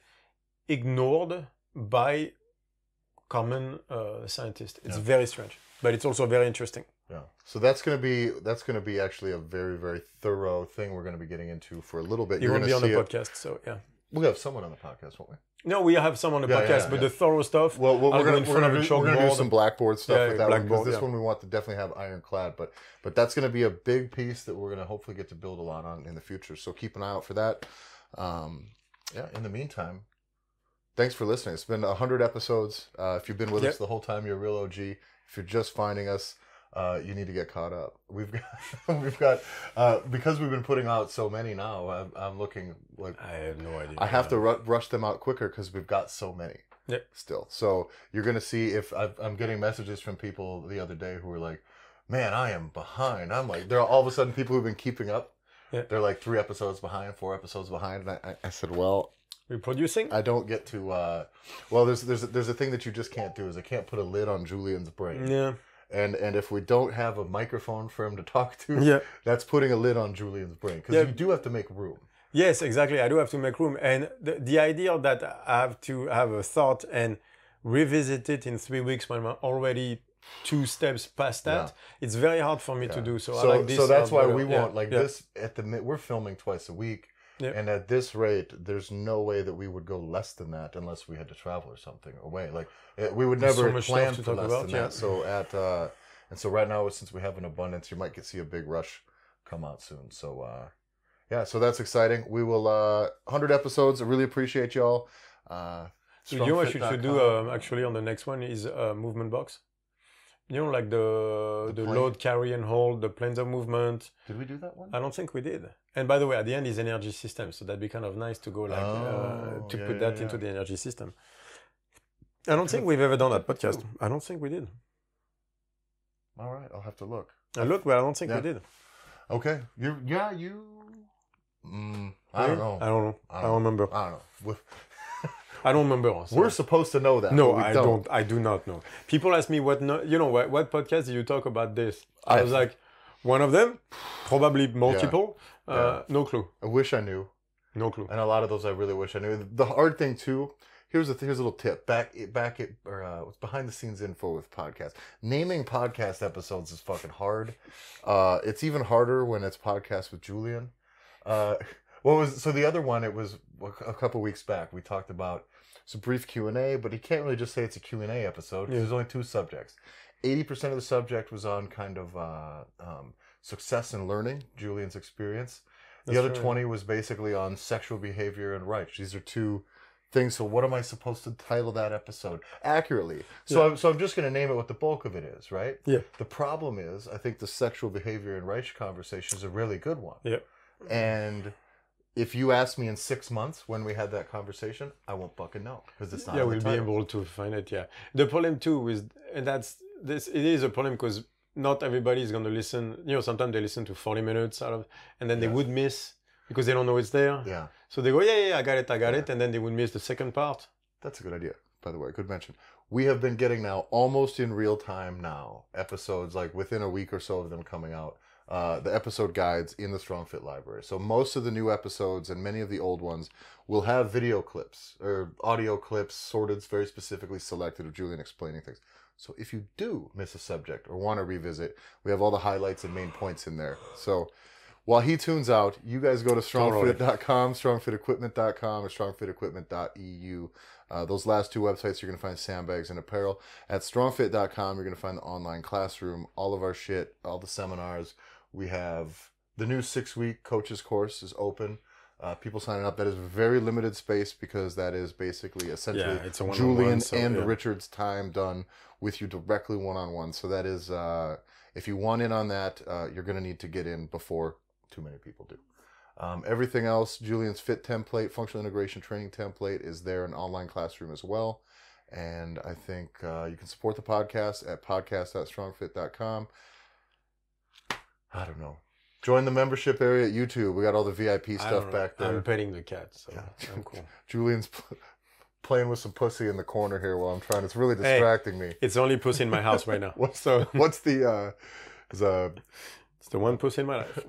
ignored by common scientists. It's very strange. but it's also very interesting. Yeah. So that's gonna be actually a very, very thorough thing we're gonna be getting into for a little bit. You won't be on the podcast, so yeah. We'll have someone on the podcast, won't we? No, we have some on the podcast, but the thorough stuff. Well, we're gonna do some blackboard stuff with that one, because this one we want to definitely have ironclad. But that's gonna be a big piece that we're gonna hopefully get to build a lot on in the future. So keep an eye out for that. In the meantime, thanks for listening. It's been 100 episodes. If you've been with us the whole time, you're a real OG. If you're just finding us, you need to get caught up. We've got because we've been putting out so many now. I'm looking like I have no idea. I have to rush them out quicker because we've got so many. Still. So you're gonna see if I'm getting messages from people the other day who are like, "Man, I am behind." I'm like, they're all of a sudden people who've been keeping up. They're like 3 episodes behind, 4 episodes behind, and I said, "Well, we're producing. I don't get to. Well, there's a thing that you just can't do is I can't put a lid on Julien's brain. Yeah. And if we don't have a microphone for him to talk to, that's putting a lid on Julien's brain, because you do have to make room. Yes, exactly. I do have to make room, and the idea that I have to have a thought and revisit it in 3 weeks when I'm already 2 steps past that, it's very hard for me to do. So I like this. So that's why we want this we're filming twice a week. And at this rate, there's no way that we would go less than that unless we had to travel or something away. Like we would never plan for less than that. So so right now, since we have an abundance, you might see a big rush come out soon. So so that's exciting. We will 100 episodes. I really appreciate y'all. So you know what you should do actually on the next one is movement box. You know, like the load, carry, and hold, the planes of movement. Did we do that one? I don't think we did. And by the way, at the end is energy system, so that'd be kind of nice to go put that into the energy system. I don't think we've ever done that podcast. I don't think we did. All right, I'll have to look. I looked, but I don't think we did. Okay, I don't know. I don't remember. I don't know. I don't remember. So. We're supposed to know that. No, I don't. I do not know. People ask me what podcast did you talk about this? I was like, one of them, probably multiple. No clue. I wish I knew. No clue. And a lot of those I really wish I knew. The hard thing too. Here's a little tip. What's behind the scenes info with podcasts. Naming podcast episodes is fucking hard. It's even harder when it's podcasts with Julien. So the other one, it was a couple weeks back. We talked about some brief Q&A, but he can't really just say it's a Q&A episode because there's only 2 subjects. 80% of the subject was on kind of success and learning, Julien's experience. The other 20 was basically on sexual behavior and rights. These are 2 things. So what am I supposed to title that episode accurately? So I'm just going to name it what the bulk of it is, right? Yeah. The problem is, I think the sexual behavior and rights conversation is a really good one. Yeah. And if you ask me in 6 months when we had that conversation, I won't fucking know because it's not. Yeah, we'll be able to find it. Yeah. The problem too is, and that's this. It is a problem because not everybody is going to listen. You know, sometimes they listen to 40 minutes out of, and then they would miss because they don't know it's there. Yeah. So they go, I got it, and then they would miss the second part. That's a good idea, by the way. Good mention. We have been getting now almost in real time now episodes, like within a week or so of them coming out. The episode guides in the StrongFit library. So most of the new episodes and many of the old ones will have video clips or audio clips sorted very specifically selected of Julien explaining things. So if you do miss a subject or want to revisit, we have all the highlights and main points in there. So while he tunes out, you guys go to strongfit.com, strongfitequipment.com, or strongfitequipment.eu. Those last 2 websites, you're going to find sandbags and apparel. At strongfit.com, you're going to find the online classroom, all of our shit, all the seminars. We have the new 6-week coaches course is open. People signing up. That is very limited space because that is basically essentially Julien and Richard's time done with you directly one-on-one. So that is, if you want in on that, you're going to need to get in before too many people do. Everything else, Julien's fit template, functional integration training template is there in online classroom as well. And I think you can support the podcast at podcast.strongfit.com. I don't know. Join the membership area at YouTube. We got all the VIP stuff back there. I'm petting the cat, so I'm cool. Julien's playing with some pussy in the corner here while I'm trying. It's really distracting me. It's only pussy in my house right now. What's the it's the one pussy in my life.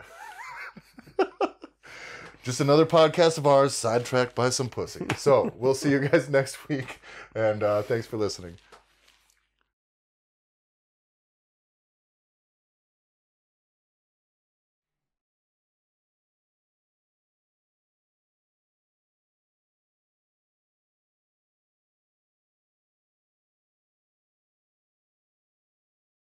Just another podcast of ours sidetracked by some pussy. So we'll see you guys next week, and thanks for listening.